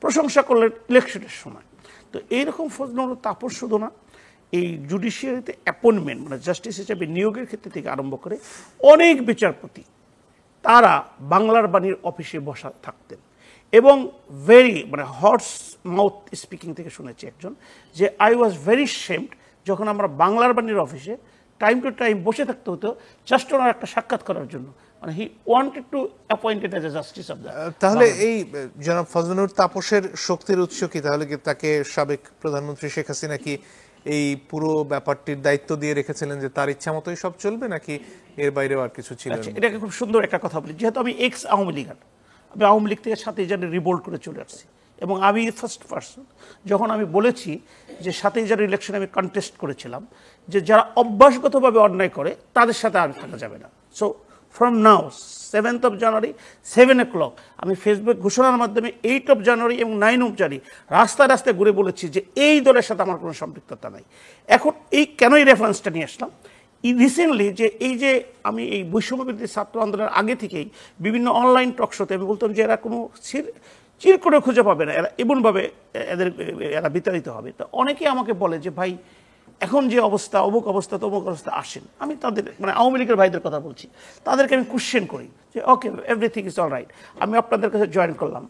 প্রশংসা করলেন ইলেকশনের সময়। তো এইরকম ফজলুর তাপস শুধু না, এই জুডিশিয়ারিতে অ্যাপয়েন্টমেন্ট মানে জাস্টিস হিসেবে নিয়োগের ক্ষেত্রে থেকে আরম্ভ করে অনেক বিচারপতি তারা বাংলার বাণীর অফিসে বসা থাকতেন, এবং মানে হর্স মাউথ স্পিকিং থেকে শুনেছি একজন, যে আই ওয়াজ ভেরি শেমড যখন আমরা বাংলার বাণীর অফিসে টাইম টু টাইম বসে থাকতে হতো জাস্ট ওনার একটা সাক্ষাৎ করার জন্য। মানে he wanted to appointed as a justice of the. তাহলে এই জনাব ফজলুর তাপসের শক্তির উৎস কি? তাহলে কি তাকে সাবেক প্রধানমন্ত্রী শেখ হাসিনা কি এই পুরো ব্যাপারটির দায়িত্ব দিয়ে রেখেছিলেন যে তার ইচ্ছা মতোই সব চলবে, নাকি এর বাইরেও আর কিছু ছিল? এটাকে খুব সুন্দর একটা কথা বলি, যেহেতু আমি এক্স আওয়ামী লীগ, আমি আওয়ামী লীগ থেকে 7 জানুয়ারি রিভোল্ট করে চলে আসছি, এবং আমি ফার্স্ট পার্সন যখন আমি বলেছি যে 7 জানুয়ারি ইলেকশনে আমি কন্টেস্ট করেছিলাম, যে যারা অভ্যাসগতভাবে অন্যায় করে তাদের সাথে আর থাকা যাবে না। So from now 7th of January 7 o'clock আমি ফেসবুক ঘোষণার মাধ্যমে 8th of January এবং 9th of January রাস্তায় রাস্তায় ঘুরে বলেছি যে এই দলের সাথে আমার কোনো সম্পৃক্ততা নাই। এখন এই কেনই রেফারেন্সটা নিয়ে আসলাম, রিসেন্টলি যে এই যে আমি এই বৈষম্যবিরোধী ছাত্র আন্দোলনের আগে থেকেই বিভিন্ন অনলাইন টক শোতে আমি বলতাম যে এরা কোনো চির করে খুঁজে পাবে না, এরা এমনভাবে এরা বিতাড়িত হবে। তো অনেকেই আমাকে বলে যে ভাই এখন যে অবস্থা, অমুক অবস্থা, তমুক অবস্থা, আসেন। আমি তাদের মানে আওয়ামী লীগের ভাইদের কথা বলছি, তাদেরকে আমি কোশ্চেন করি যে ওকে এভরিথিং ইজ অল রাইট, আমি আপনাদের কাছে জয়েন করলাম,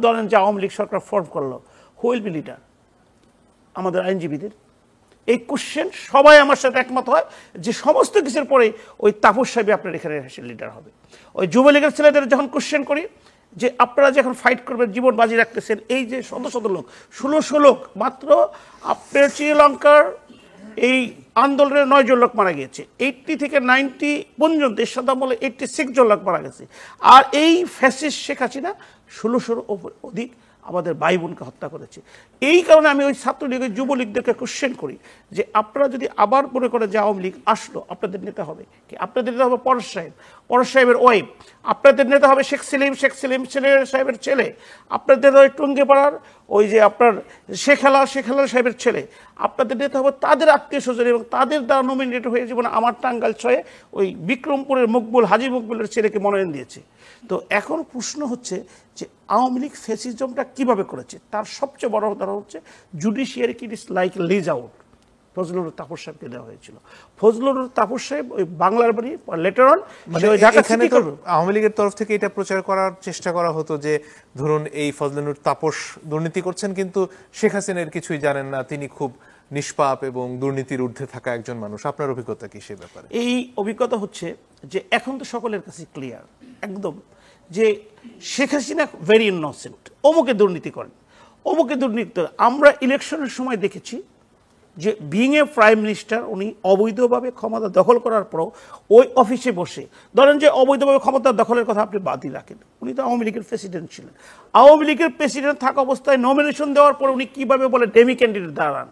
ধরেন যে আওয়ামী লীগ সরকার ফর্ম করলো, হু উইল বি লিডার? আমাদের আইনজীবীদের এই কোশ্চেন সবাই আমার সাথে একমত হয় যে সমস্ত কিছুর পরে ওই তাপস সাহেব আপনার এখানে এসে লিডার হবে। ওই যুবলীগের ছেলেদের যখন কোশ্চেন করি যে আপনারা যখন ফাইট করবেন, জীবন বাজি রাখতেছেন, এই যে শত শত লোক, 1600 লোক মাত্র আপনার শ্রীলঙ্কার এই আন্দোলনের 9 জন লোক মারা গিয়েছে, 80 থেকে 90 পর্যন্ত এরশাদ আমলে 86 জন লোক মারা গেছে। আর এই ফ্যাসিস্ট শেখ হাসিনা 1600 অধিক আমাদের ভাই বোনকে হত্যা করেছে। এই কারণে আমি ওই ছাত্রলীগের যুবলীগদেরকে কোশ্চেন করি যে আপনারা যদি আবার মনে করেন যে আওয়ামী লীগ আসলো, আপনাদের নেতা হবে কি? আপনাদের নেতা হবে পরশ সাহেবের ওয়াইফ, আপনাদের নেতা হবে শেখ সেলিম সাহেবের ছেলে, আপনাদের ওই টুঙ্গিপাড়ার ওই যে আপনার শেখ হেলাল সাহেবের ছেলে, আপনাদের নেতা হবে তাদের আত্মীয় স্বজন, এবং তাদের দ্বারা নমিনেট হয়ে জীবন আমার টাঙ্গাইল 6 ওই বিক্রমপুরের হাজি মকবুলের ছেলেকে মনোনয়ন দিয়েছে। তো এখন প্রশ্ন হচ্ছে যে আওয়ামী লীগ ফ্যাসিজমটা কীভাবে করেছে, তার সবচেয়ে বড় উদাহরণ হচ্ছে জুডিশিয়ারি কি it's like lease out Fazlur Taposh সাহেবকে দেওয়া হয়েছিল। ফজলুর তাপস সাহেব ওই বাংলার বাড়ি লেটার অন আওয়ামী লীগের তরফ থেকে এটা প্রচার করার চেষ্টা করা হতো যে ধরুন এই ফজলুর তাপস দুর্নীতি করছেন, কিন্তু শেখ হাসিনার কিছুই জানেন না, তিনি খুব নিষ্পাপ এবং দুর্নীতির ঊর্ধ্বে থাকা একজন মানুষ, আপনার অভিজ্ঞতা কি সে ব্যাপারে? এই অভিজ্ঞতা হচ্ছে যে এখন তো সকলের কাছে ক্লিয়ার একদম যে শেখ হাসিনা ভেরি ইনোসেন্ট, অমুকে দুর্নীতি করেন, অমুকে দুর্নীতি করেন। আমরা ইলেকশনের সময় দেখেছি যে বিং এ প্রাইম মিনিস্টার উনি অবৈধভাবে ক্ষমতা দখল করার পরও ওই অফিসে বসে, ধরেন যে অবৈধভাবে ক্ষমতা দখলের কথা আপনি বাদই রাখেন, উনি তো আওয়ামী লীগের প্রেসিডেন্ট ছিলেন, আওয়ামী লীগের প্রেসিডেন্ট থাকা অবস্থায় নমিনেশন দেওয়ার পর উনি কিভাবে বলে ডেমি ক্যান্ডিডেট দাঁড়ান,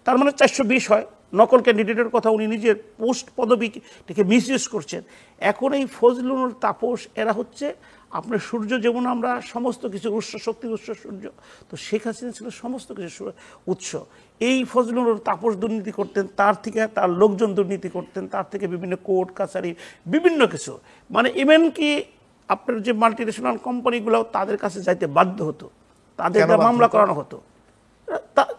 তার মানে 420 হয়। নকল ক্যান্ডিডেটের কথা উনি নিজের পোস্ট পদবিকে মিসইউজ করছেন। এখন এই ফজলুল তাপস এরা হচ্ছে আপনার সূর্য, যেমন আমরা সমস্ত কিছু উৎস, শক্তির উৎস সূর্য, তো শেখ হাসিনা ছিল সমস্ত কিছু উৎস। এই ফজলুল তাপস দুর্নীতি করতেন, তার থেকে তার লোকজন দুর্নীতি করতেন, তার থেকে বিভিন্ন কোর্ট কাছারি বিভিন্ন কিছু, মানে ইভেন কি আপনার যে মাল্টিনেশনাল কোম্পানিগুলো তাদের কাছে যাইতে বাধ্য হতো, তাদের মামলা করানো হতো,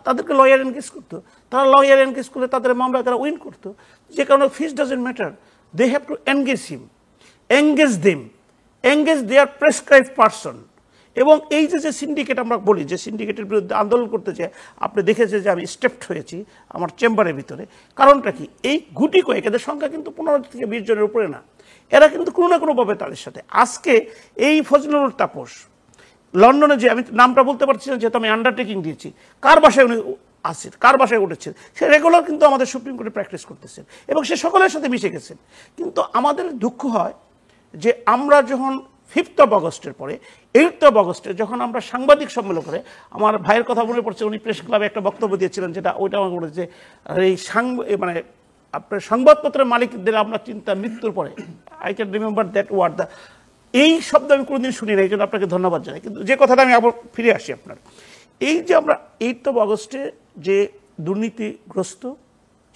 তাদেরকে লয়ার এনগেজ করতো, তারা লয়ার এনগেজ করলে তাদের মামলা তারা উইন করতো। যে কারণে fees doesn't matter, they have to engage him, engage them, engage their prescribe person. এবং এই যে সিন্ডিকেট আমরা বলি, যে সিন্ডিকেটের বিরুদ্ধে আন্দোলন করতে চাই, আপনি দেখেছেন যে আমি স্টেপড হয়েছি আমার চেম্বারের ভিতরে। কারণটা কি, এই গুটি কয়েক, এদের সংখ্যা কিন্তু 15 থেকে 20 জনের উপরে না, এরা কিন্তু কোনো না কোনোভাবে তাদের সাথে। আজকে এই ফজলুল তাপস লন্ডনে, যে আমি নামটা বলতে পারছি না যেহেতু আমি আন্ডারটেকিং দিয়েছি, কার বাসায় উনি আসছেন, কার বাসায় উঠেছেন, সে রেগুলার কিন্তু আমাদের সুপ্রিম কোর্টে প্র্যাকটিস করতেছেন এবং সে সকলের সাথে মিশে গেছেন। কিন্তু আমাদের দুঃখ হয় যে আমরা যখন 5th অফ আগস্টের পরে 8th অফ আগস্টে যখন আমরা সাংবাদিক সম্মেলন করে, আমার ভাইয়ের কথা মনে পড়ছে, উনি প্রেস ক্লাবে একটা বক্তব্য দিয়েছিলেন, যেটা ওইটা আমার বলেছে এই মানে আপনার সংবাদপত্রের মালিকদের আমরা চিন্তা মৃত্যুর পরে, I can remember that word, এই শব্দ আমি কোনোদিন শুনি না, এই জন্য আপনাকে ধন্যবাদ জানাই। কিন্তু যে কথাটা আমি আবার ফিরে আসি আপনার, এই যে আমরা 8th অফ আগস্টে যে দুর্নীতিগ্রস্ত,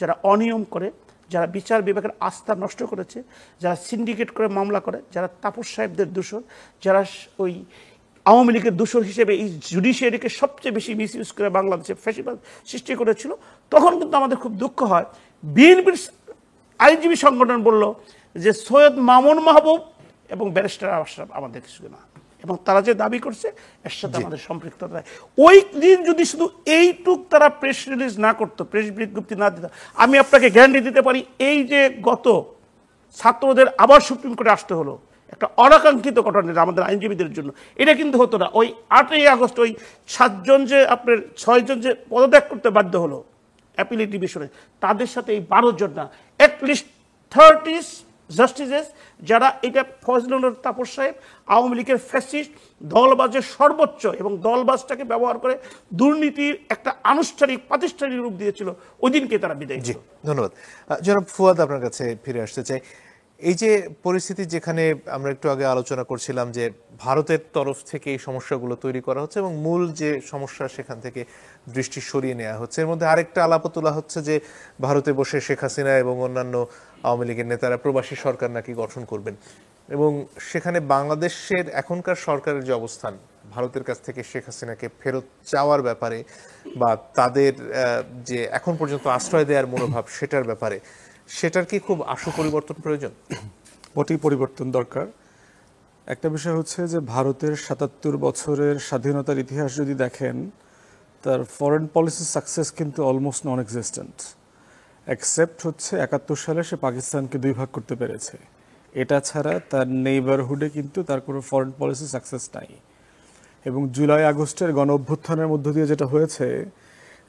যারা অনিয়ম করে, যারা বিচার বিভাগের আস্থা নষ্ট করেছে, যারা সিন্ডিকেট করে মামলা করে, যারা তাপস সাহেবদের দূষণ, যারা ওই আওয়ামী লীগের দূষণ হিসেবে এই জুডিশিয়ারিকে সবচেয়ে বেশি মিসইউজ করে বাংলাদেশে ফ্যাসিবাদ সৃষ্টি করেছিল, তখন কিন্তু আমাদের খুব দুঃখ হয়। বিএনপির আইনজীবী সংগঠন বলল যে সৈয়দ মামুন মাহবুব এবং ব্যারিস্টার আশরাফ আমাদের কিছু না, এবং তারা যে দাবি করছে এর সাথে আমাদের সম্পৃক্ততা। ওই দিন যদি শুধু এইটুক তারা প্রেস রিলিজ না করতো, প্রেস বিজ্ঞপ্তি না দিত, আমি আপনাকে গ্যারান্টি দিতে পারি এই যে গত ছাত্রদের আবার সুপ্রিম কোর্টে আসতে হলো, একটা অনাকাঙ্ক্ষিত ঘটনা আমাদের আইনজীবীদের জন্য, এটা কিন্তু হতো না। ওই 8ই আগস্ট ওই 7 জন যে আপনার 6 জন যে পদত্যাগ করতে বাধ্য হলো অ্যাপিলেট ডিভিশনে, তাদের সাথে এই 12 জন না, অ্যাটলিস্ট 30 জাস্টিসেস যারা এটা ফজলুল তাপস সাহেব আওয়ামী লীগের ফ্যাসিস্ট দলবাজের সর্বোচ্চ এবং দলবাজটাকে ব্যবহার করে দুর্নীতির একটা আনুষ্ঠানিক প্রাতিষ্ঠানিক রূপ দিয়েছিল, ওই দিনকে তারা বিদায়। জি, ধন্যবাদ। জনাব ফুয়াদ, আপনার কাছে ফিরে আসতে চাই। এই যে পরিস্থিতি, যেখানে আমরা একটু আগে আলোচনা করছিলাম যে ভারতের তরফ থেকে এই সমস্যাগুলো তৈরি করা হচ্ছে এবং মূল যে সমস্যা সেখান থেকে দৃষ্টি সরিয়ে নেওয়া হচ্ছে, এর মধ্যে আরেকটা আলাপ তোলা হচ্ছে যে ভারতে বসে শেখ হাসিনা এবং অন্যান্য আওয়ামী লীগের নেতারা প্রবাসী সরকার নাকি গঠন করবেন, এবং সেখানে বাংলাদেশের এখনকার সরকারের যে অবস্থান, ভারতের কাছ থেকে শেখ হাসিনাকে ফেরত চাওয়ার ব্যাপারে বা তাদের যে এখন পর্যন্ত আশ্রয় দেওয়ার মনোভাব সেটার ব্যাপারে, সেটার কি খুব আশু পরিবর্তন প্রয়োজন? মোটেই পরিবর্তন দরকার। একটা বিষয় হচ্ছে যে ভারতের 77 বছরের স্বাধীনতার ইতিহাস যদি দেখেন, তার ফরেন পলিসি সাকসেস কিন্তু অলমোস্ট নন এক্সিস্টেন্ট, এক্সেপ্ট হচ্ছে 71 সালে সে পাকিস্তানকে 2 ভাগ করতে পেরেছে। এটা ছাড়া তার নেইবারহুডে কিন্তু তার কোনো ফরেন পলিসি সাকসেস নাই। এবং জুলাই আগস্টের গণ অভ্যুত্থানের মধ্য দিয়ে যেটা হয়েছে,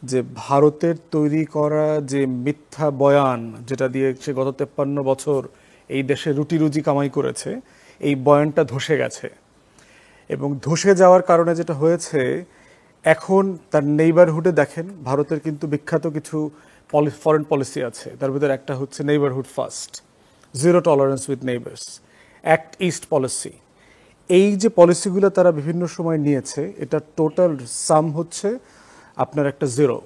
যে ভারতের তৈরি করা যে মিথ্যা বয়ান, যেটা দিয়ে সে গত 53 বছর এই দেশে রুটি রুজি কামাই করেছে, এই বয়ানটা ধসে গেছে। এবং ধসে যাওয়ার কারণে যেটা হয়েছে, এখন তার নেইবারহুডে দেখেন ভারতের কিন্তু বিখ্যাত কিছু ফরেন পলিসি আছে, তার ভিতরে একটা হচ্ছে neighbourhood first, zero tolerance with neighbours, act east policy. এই যে পলিসিগুলো তারা বিভিন্ন সময় নিয়েছে, এটা টোটাল সাম হচ্ছে আপনার একটা 0।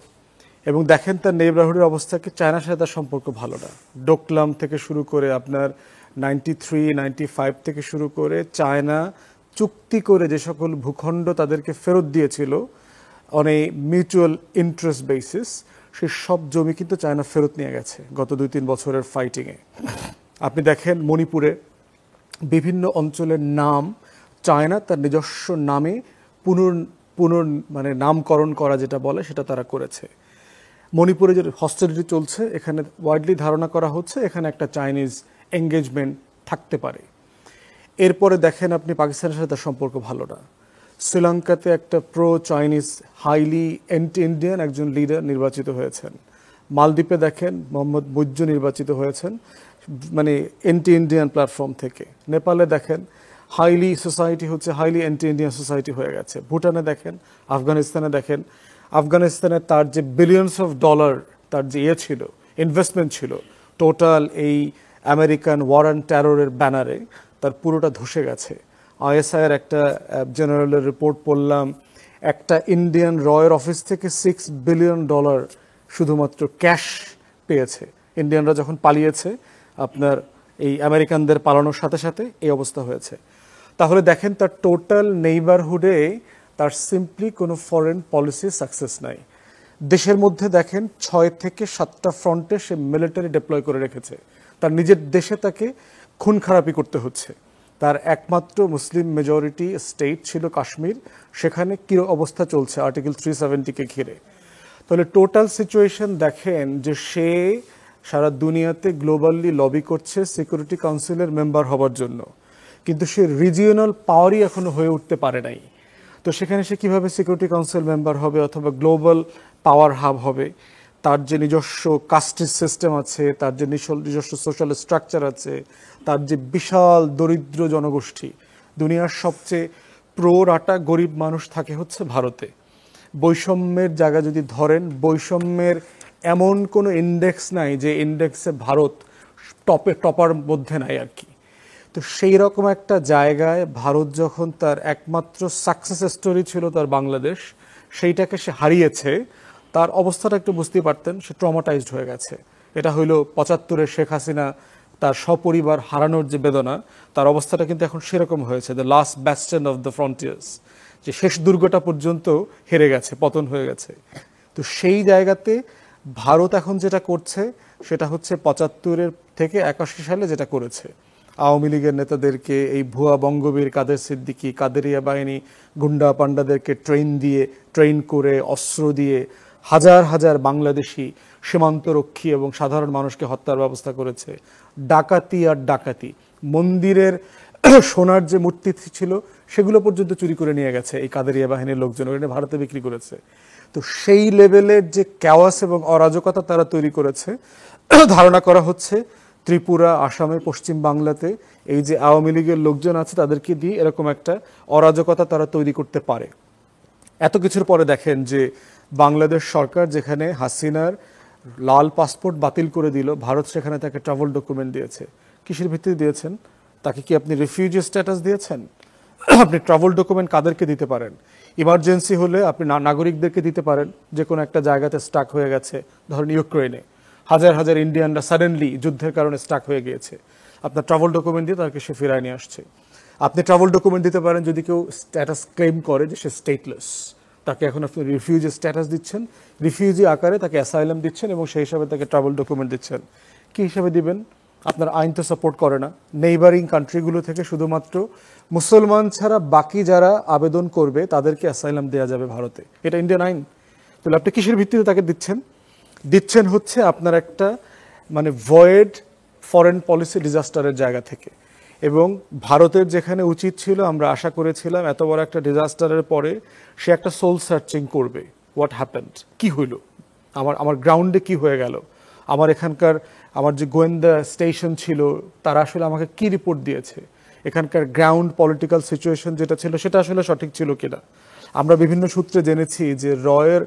এবং দেখেন তার নেইবারহুডের অবস্থা কি, চায়নার সাথে তার সম্পর্ক ভালো না। ডোকলাম থেকে শুরু করে আপনার 93, 95 থেকে শুরু করে চায়না চুক্তি করে যে সকল ভূখণ্ড তাদেরকে ফেরত দিয়েছিল on a mutual interest basis, সেই সব জমি কিন্তু চায়না ফেরত নিয়ে গেছে গত 2-3 বছরের ফাইটিংয়ে। আপনি দেখেন মণিপুরে বিভিন্ন অঞ্চলের নাম চায়না তার নিজস্ব নামে মানে নামকরণ করা যেটা বলে সেটা তারা করেছে। মণিপুরে যে হস্টিলিটি চলছে, এখানে ওয়াইডলি ধারণা করা হচ্ছে এখানে একটা চাইনিজ এঙ্গেজমেন্ট থাকতে পারে। এরপরে দেখেন আপনি পাকিস্তানের সাথে তার সম্পর্ক ভালো না। শ্রীলঙ্কাতে একটা pro Chinese highly anti Indian একজন লিডার নির্বাচিত হয়েছেন। মালদ্বীপে দেখেন মোহাম্মদ মুইজ্জু নির্বাচিত হয়েছেন মানে অ্যান্টি ইন্ডিয়ান প্ল্যাটফর্ম থেকে। নেপালে দেখেন হাইলি সোসাইটি হচ্ছে হাইলি অ্যান্টি ইন্ডিয়ান সোসাইটি হয়ে গেছে। ভুটানে দেখেন, আফগানিস্তানে দেখেন, আফগানিস্তানে তার যে বিলিয়নস অফ ডলার তার যে ছিল ইনভেস্টমেন্ট ছিল টোটাল এই আমেরিকান ওয়ার অ্যান্ড টেররের ব্যানারে, তার পুরোটা ধসে গেছে। আইএসআইয়ের একটা জেনারেলের রিপোর্ট পড়লাম, একটা ইন্ডিয়ান রয়ের অফিস থেকে $6 বিলিয়ন শুধুমাত্র ক্যাশ পেয়েছে। ইন্ডিয়ানরা যখন পালিয়েছে আপনার এই আমেরিকানদের পালানোর সাথে সাথে এই অবস্থা হয়েছে। তাহলে দেখেন তার টোটাল নেইবারহুডে তার সিম্পলি কোনো ফরেন পলিসি সাকসেস নাই। দেশের মধ্যে দেখেন 6 থেকে 7টা ফ্রন্টে সে মিলিটারি ডিপ্লয় করে রেখেছে। তার নিজের দেশে তাকে খুন খারাপি করতে হচ্ছে। তার একমাত্র মুসলিম মেজরিটি স্টেট ছিল কাশ্মীর, সেখানে কী অবস্থা চলছে আর্টিকেল 370-কে ঘিরে। তাহলে টোটাল সিচুয়েশন দেখেন যে সে সারা দুনিয়াতে গ্লোবালি লবি করছে সিকিউরিটি কাউন্সিলের মেম্বার হবার জন্য, কিন্তু সে রিজিওনাল পাওয়ারই এখনো হয়ে উঠতে পারে নাই। তো সেখানে সে কীভাবে সিকিউরিটি কাউন্সিল মেম্বার হবে অথবা গ্লোবাল পাওয়ার হাব হবে? তার যে নিজস্ব কাস্টিস সিস্টেম আছে, তার যে নিজস্ব সোশ্যাল স্ট্রাকচার আছে, তার যে বিশাল দরিদ্র জনগোষ্ঠী, দুনিয়ার সবচেয়ে প্রো-রাটা গরিব মানুষ থাকে হচ্ছে ভারতে। বৈষম্যের জায়গা যদি ধরেন, বৈষম্যের এমন কোনো ইন্ডেক্স নাই যে ইন্ডেক্সে ভারত টপার মধ্যে নাই আর কি। তো সেই রকম একটা জায়গায় ভারত যখন তার একমাত্র সাকসেস স্টোরি ছিল তার বাংলাদেশ, সেইটাকে সে হারিয়েছে, তার অবস্থাটা একটু বুঝতেই পারতেন, সে ট্রমাটাইজড হয়ে গেছে। এটা হইলো 75-এ শেখ হাসিনা তার সপরিবার হারানোর যে বেদনা, তার অবস্থাটা কিন্তু এখন সেরকম হয়েছে, the last bastion of the frontiers, যে শেষ দুর্গটা পর্যন্ত হেরে গেছে, পতন হয়ে গেছে। তো সেই জায়গাতে ভারত এখন যেটা করছে সেটা হচ্ছে 75-এর থেকে 81 সালে যেটা করেছে, আওয়ামী লীগের নেতাদেরকে এই ভুয়া বঙ্গবীর কাদের সিদ্দিকী, কাদেরিয়া বাহিনী, গুন্ডা পান্ডাদেরকে ট্রেন করে অস্ত্র দিয়ে হাজার হাজার বাংলাদেশি সীমান্তরক্ষী এবং সাধারণ মানুষকে হত্যার ব্যবস্থা করেছে। ডাকাতি আর ডাকাতি, মন্দিরের সোনার যে মূর্তি ছিল সেগুলো পর্যন্ত চুরি করে নিয়ে গেছে এই কাদেরিয়া বাহিনীর লোকজন, ওখানে ভারতে বিক্রি করেছে। তো সেই লেভেলের যে ক্যাওয়াস এবং অরাজকতা তারা তৈরি করেছে, ধারণা করা হচ্ছে ত্রিপুরা, আসামে, পশ্চিম বাংলাতে এই যে আওয়ামী লীগের লোকজন আছে তাদেরকে দিয়ে এরকম একটা অরাজকতা তারা তৈরি করতে পারে। এত কিছুর পরে দেখেন যে বাংলাদেশ সরকার যেখানে হাসিনার লাল পাসপোর্ট বাতিল করে দিল, ভারত সেখানে তাকে ট্রাভেল ডকুমেন্ট দিয়েছে। কিসের ভিত্তিতে দিয়েছেন? তাকে কি আপনি রিফিউজি স্ট্যাটাস দিয়েছেন? আপনি ট্রাভেল ডকুমেন্ট কাদেরকে দিতে পারেন? ইমার্জেন্সি হলে আপনি নাগরিকদেরকে দিতে পারেন, যে কোনো একটা জায়গাতে স্টাক হয়ে গেছে, ধরেন ইউক্রেনে হাজার হাজার ইন্ডিয়ানরা সাডেনলি যুদ্ধের কারণে স্টাক হয়ে গিয়েছে, আপনার ট্রাভেল ডকুমেন্ট দিয়ে তাকে সে ফেরায় নিয়ে আসছে। আপনি ট্রাভেল ডকুমেন্ট দিতে পারেন যদি কেউ স্ট্যাটাস ক্লেম করে যে সে স্টেটলেস, তাকে এখন আপনি রিফিউজি স্ট্যাটাস দিচ্ছেন, রিফিউজি আকারে তাকে অ্যাসাইলাম দিচ্ছেন এবং সেই হিসাবে তাকে ট্রাভেল ডকুমেন্ট দিচ্ছেন। কী হিসাবে দিবেন? আপনার আইন তো সাপোর্ট করে না। নেইবারিং কান্ট্রিগুলো থেকে শুধুমাত্র মুসলমান ছাড়া বাকি যারা আবেদন করবে তাদেরকে অ্যাসাইলাম দেওয়া যাবে ভারতে, এটা ইন্ডিয়ান আইন। তাহলে আপনি কিসের ভিত্তিতে তাকে দিচ্ছেন হচ্ছে আপনার একটা মানে ভয়েড ফরেন পলিসি ডিজাস্টারের জায়গা থেকে। এবং ভারতের যেখানে উচিত ছিল, আমরা আশা করেছিলাম এত বড় একটা ডিজাস্টারের পরে সে একটা সোল সার্চিং করবে, হোয়াট হ্যাপেন্ড, কি হইল, আমার গ্রাউন্ডে কি হয়ে গেল, আমার যে গোয়েন্দা স্টেশন ছিল তারা আসলে আমাকে কি রিপোর্ট দিয়েছে, এখানকার গ্রাউন্ড পলিটিক্যাল সিচুয়েশন যেটা ছিল সেটা আসলে সঠিক ছিল কিনা। আমরা বিভিন্ন সূত্রে জেনেছি যে রয়ের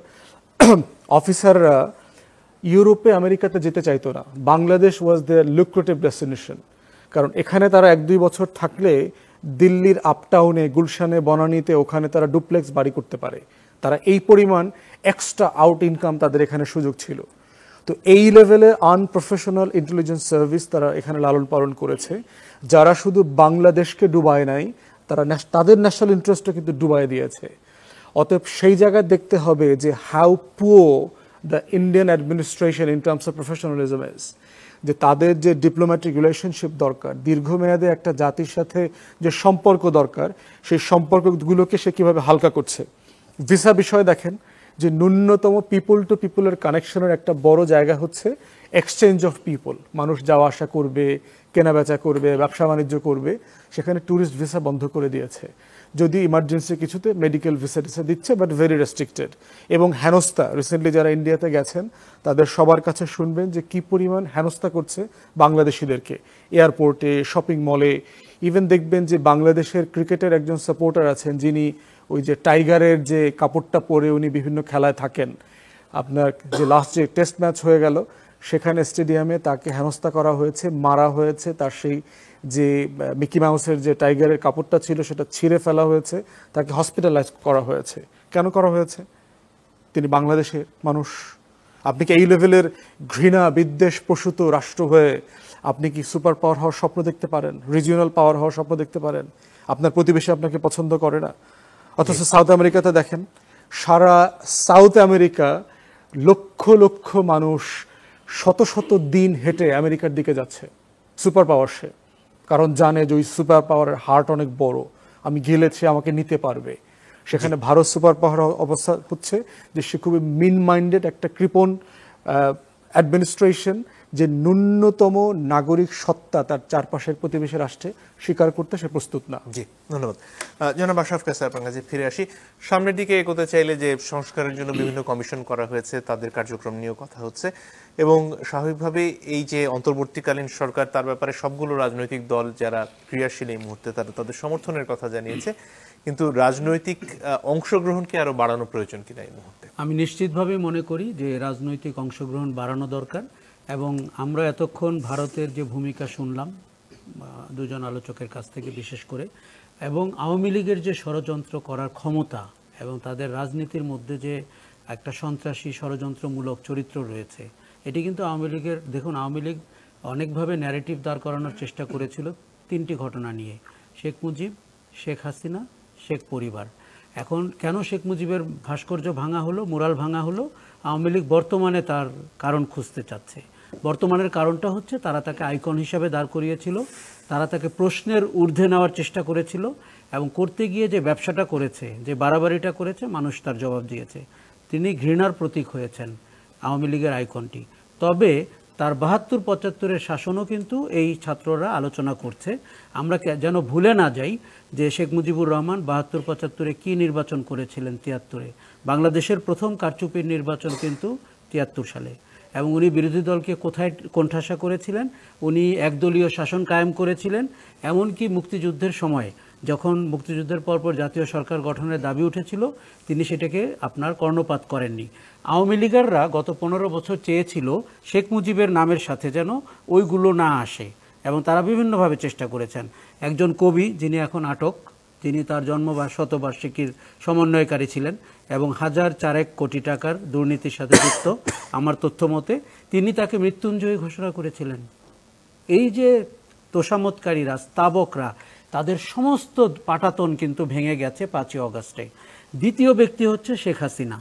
অফিসাররা ইউরোপে আমেরিকাতে যেতে চাইতো না, বাংলাদেশ ওয়াজ দেয়ার লুক্রেটিভ ডেস্টিনেশন। কারণ এখানে তারা 1-2 বছর থাকলে দিল্লির আপটাউনে, গুলশানে, বনানীতে ওখানে তারা ডুপ্লেক্স বাড়ি করতে পারে, তারা এই পরিমাণ এক্সট্রা আউট ইনকাম তাদের এখানে সুযোগ ছিল। তো এই লেভেলে আনপ্রফেশনাল ইন্টেলিজেন্স সার্ভিস তারা এখানে লালন পালন করেছে, যারা শুধু বাংলাদেশকে ডুবায় নাই, তাদের ন্যাশনাল ইন্টারেস্টও কিন্তু ডুবাই দিয়েছে। অতএব সেই জায়গায় দেখতে হবে যে how poor the Indian administration in terms of professionalism is, যে তাদের যে ডিপ্লোম্যাটিক রিলেশনশিপ দরকার, দীর্ঘমেয়াদে একটা জাতির সাথে যে সম্পর্ক দরকার, সেই সম্পর্কগুলোকে সে কীভাবে হালকা করছে। ভিসা বিষয়ে দেখেন যে ন্যূনতম পিপল টু পিপলের কানেকশনের একটা বড় জায়গা হচ্ছে এক্সচেঞ্জ অফ পিপল। মানুষ যাওয়া আসা করবে, কেনাবেচা করবে, ব্যবসা বাণিজ্য করবে, সেখানে ট্যুরিস্ট ভিসা বন্ধ করে দিয়েছে। যদি ইমার্জেন্সি কিছুতে মেডিকেল ভিসা টিসা দিচ্ছে, বাট ভেরি রেস্ট্রিক্টেড। এবং হেনস্থা, রিসেন্টলি যারা ইন্ডিয়াতে গেছেন তাদের সবার কাছে শুনবেন যে কি পরিমাণ হেনস্থা করছে বাংলাদেশিদেরকে, এয়ারপোর্টে, শপিং মলে। ইভেন দেখবেন যে বাংলাদেশের ক্রিকেটের একজন সাপোর্টার আছেন যিনি ওই যে টাইগারের যে কাপড়টা পরে উনি বিভিন্ন খেলায় থাকেন, আপনার যে লাস্ট যে টেস্ট ম্যাচ হয়ে গেল সেখানে স্টেডিয়ামে তাকে হেনস্থা করা হয়েছে, মারা হয়েছে, তার সেই যে মিকি মাউসের যে টাইগারের কাপড়টা ছিল সেটা ছিঁড়ে ফেলা হয়েছে, তাকে হসপিটালাইজ করা হয়েছে। কেন করা হয়েছে? তিনি বাংলাদেশের মানুষ। আপনি কি এই লেভেলের ঘৃণা বিদ্বেষ প্রসূত রাষ্ট্র হয়ে আপনি কি সুপার পাওয়ার হওয়ার স্বপ্ন দেখতে পারেন? রিজিওনাল পাওয়ার হওয়ার স্বপ্ন দেখতে পারেন? আপনার প্রতিবেশী আপনাকে পছন্দ করে না। অথচ সাউথ আমেরিকাতে দেখেন, সারা সাউথ আমেরিকা লক্ষ লক্ষ মানুষ শত শত দিন হেঁটে আমেরিকার দিকে যাচ্ছে সুপার পাওয়ার সে, কারণ জানে যে ওই সুপার পাওয়ারের হার্ট অনেক বড়, আমি গেলে সে আমাকে নিতে পারবে। সেখানে ভারত সুপার পাওয়ার অবস্থা হচ্ছে যে সে খুবই মিন মাইন্ডেড একটা কৃপণ অ্যাডমিনিস্ট্রেশন, যে ন্যূনতম নাগরিক সত্তা তার চারপাশের প্রতিবেশী রাষ্ট্রে স্বীকার করতে সে প্রস্তুত না। জি, ধন্যবাদ। জনাব আশরাফ কায়সার, আপনার কাছে ফিরে আসি। সামনের দিকে এগোতে চাইলে যে সংস্কারের জন্য বিভিন্ন কমিশন করা হয়েছে, তাদের কার্যক্রম নিয়েও কথা হচ্ছে, এবং স্বাভাবিকভাবে এই যে অন্তর্বর্তীকালীন সরকার, তার ব্যাপারে সবগুলো রাজনৈতিক দল যারা ক্রিয়াশীল এই মুহূর্তে তারা তাদের সমর্থনের কথা জানিয়েছে, কিন্তু রাজনৈতিক অংশগ্রহণকে আরো বাড়ানো প্রয়োজন কিনা এই মুহূর্তে? আমি নিশ্চিতভাবে মনে করি যে রাজনৈতিক অংশগ্রহণ বাড়ানো দরকার। এবং আমরা এতক্ষণ ভারতের যে ভূমিকা শুনলাম দুজন আলোচকের কাছ থেকে বিশেষ করে, এবং আওয়ামী লীগের যে ষড়যন্ত্র করার ক্ষমতা এবং তাদের রাজনীতির মধ্যে যে একটা সন্ত্রাসী ষড়যন্ত্রমূলক চরিত্র রয়েছে, এটি কিন্তু আওয়ামী লীগের, দেখুন আওয়ামী লীগ অনেকভাবে ন্যারেটিভ দাঁড় করানোর চেষ্টা করেছিল তিনটি ঘটনা নিয়ে: শেখ মুজিব, শেখ হাসিনা, শেখ পরিবার। এখন কেন শেখ মুজিবের ভাস্কর্য ভাঙা হলো, মুরাল ভাঙা হলো? আওয়ামী লীগ বর্তমানে তার কারণ খুঁজতে চাচ্ছে। বর্তমানের কারণটা হচ্ছে তারা তাকে আইকন হিসাবে দাঁড় করিয়েছিল, তারা তাকে প্রশ্নের ঊর্ধ্বে নেওয়ার চেষ্টা করেছিল, এবং করতে গিয়ে যে ব্যবসাটা করেছে, যে বাড়াবাড়িটা করেছে, মানুষ তার জবাব দিয়েছে। তিনি ঘৃণার প্রতীক হয়েছেন আওয়ামী লীগের আইকনটি। তবে তার ৭২-৭৫-এর শাসনও কিন্তু এই ছাত্ররা আলোচনা করছে। আমরা যেন ভুলে না যাই যে শেখ মুজিবুর রহমান ৭২-৭৫-এ কী নির্বাচন করেছিলেন। ৭৩-এ বাংলাদেশের প্রথম কারচুপির নির্বাচন কিন্তু ৭৩ সালে, এবং উনি বিরোধী দলকে কোথায় কোণঠাসা করেছিলেন? উনি একদলীয় শাসন কায়েম করেছিলেন। এমনকি মুক্তিযুদ্ধের সময়, যখন মুক্তিযুদ্ধের পরপর জাতীয় সরকার গঠনের দাবি উঠেছিল, তিনি সেটাকে আপনার কর্ণপাত করেননি। আওয়ামী লীগাররা গত ১৫ বছর চেয়েছিল শেখ মুজিবের নামের সাথে যেন ওইগুলো না আসে, এবং তারা বিভিন্নভাবে চেষ্টা করেছেন। একজন কবি যিনি এখন আটক, তিনি তার শতবার্ষিকীর সমন্বয়কারী ছিলেন এবং ১,০০০ কোটি টাকার দুর্নীতির সাথে যুক্ত আমার তথ্য মতে, তিনি তাকে মৃত্যুঞ্জয়ী ঘোষণা করেছিলেন। এই যে তোষামতকারীরা, স্তাবকরা, তাদের সমস্ত পাটাতন কিন্তু ভেঙে গেছে ৫ই অগাস্টে। দ্বিতীয় ব্যক্তি হচ্ছে শেখ হাসিনা।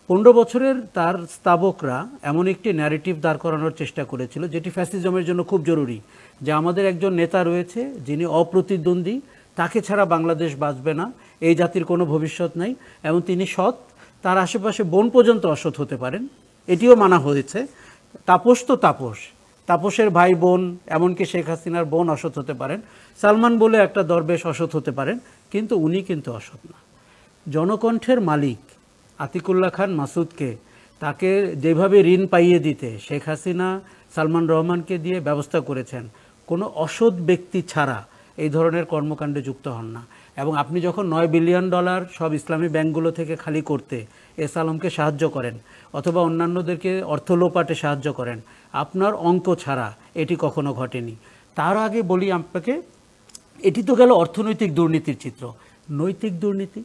১৫ বছরের তার স্তাবকরা এমন একটি ন্যারেটিভ দাঁড় করানোর চেষ্টা করেছিল, যেটি ফ্যাসিজমের জন্য খুব জরুরি, যে আমাদের একজন নেতা রয়েছে যিনি অপ্রতিদ্বন্দ্বী, তাকে ছাড়া বাংলাদেশ বাঁচবে না, এই জাতির কোনো ভবিষ্যৎ নাই, এবং তিনি সৎ, তার আশেপাশে বোন পর্যন্ত অসৎ হতে পারেন, এটিও মানা হয়েছে। তাপস তো তাপসের ভাই বোন, এমনকি শেখ হাসিনার বোন অসৎ হতে পারেন, সালমান বলে একটা দরবেশ অসৎ হতে পারেন, কিন্তু উনি কিন্তু অসৎ না। জনকণ্ঠের মালিক আতিকুল্লাহ খান মাসুদকে, তাকে যেভাবে ঋণ পাইয়ে দিতে শেখ হাসিনা সালমান রহমানকে দিয়ে ব্যবস্থা করেছেন, কোনো অসৎ ব্যক্তি ছাড়া এই ধরনের কর্মকাণ্ডে যুক্ত হন না। এবং আপনি যখন $9 বিলিয়ন সব ইসলামী ব্যাংকগুলো থেকে খালি করতে এস আলমকে সাহায্য করেন, অথবা অন্যান্যদেরকে অর্থ লোপাটে সাহায্য করেন, আপনার অঙ্ক ছাড়া এটি কখনো ঘটেনি। তার আগে বলি আপনাকে, এটি তো গেল অর্থনৈতিক দুর্নীতির চিত্র। নৈতিক দুর্নীতি,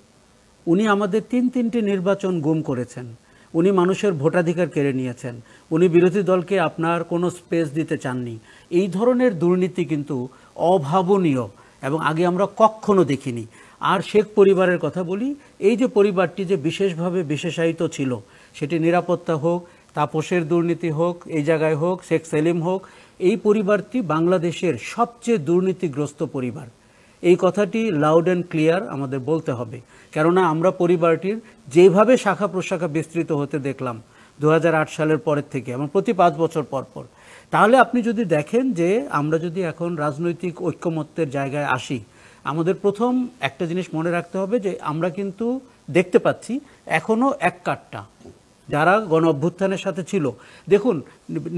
উনি আমাদের তিনটি নির্বাচন গুম করেছেন, উনি মানুষের ভোটাধিকার কেড়ে নিয়েছেন, উনি বিরোধী দলকে আপনার কোনো স্পেস দিতে চাননি। এই ধরনের দুর্নীতি কিন্তু অভাবনীয় এবং আগে আমরা কখনো দেখিনি। আর শেখ পরিবারের কথা বলি, এই যে পরিবারটি যে বিশেষভাবে বিশেষায়িত ছিল, সেটি নিরাপত্তা হোক, তাপসের দুর্নীতি হোক, এই জায়গায় হোক, শেখ সেলিম হোক, এই পরিবারটি বাংলাদেশের সবচেয়ে দুর্নীতিগ্রস্ত পরিবার। এই কথাটি লাউড অ্যান্ড ক্লিয়ার আমাদের বলতে হবে। কেননা আমরা পরিবারটির যেভাবে শাখা প্রশাখা বিস্তৃত হতে দেখলাম 2008 সালের পরের থেকে এবং প্রতি 5 বছর পর পর, তাহলে আপনি যদি দেখেন যে আমরা যদি এখন রাজনৈতিক ঐক্যমত্যের জায়গায় আসি, আমাদের প্রথম একটা জিনিস মনে রাখতে হবে যে আমরা কিন্তু দেখতে পাচ্ছি এখনও এক কাট্টা যারা গণ অভ্যুত্থানের সাথে ছিল। দেখুন,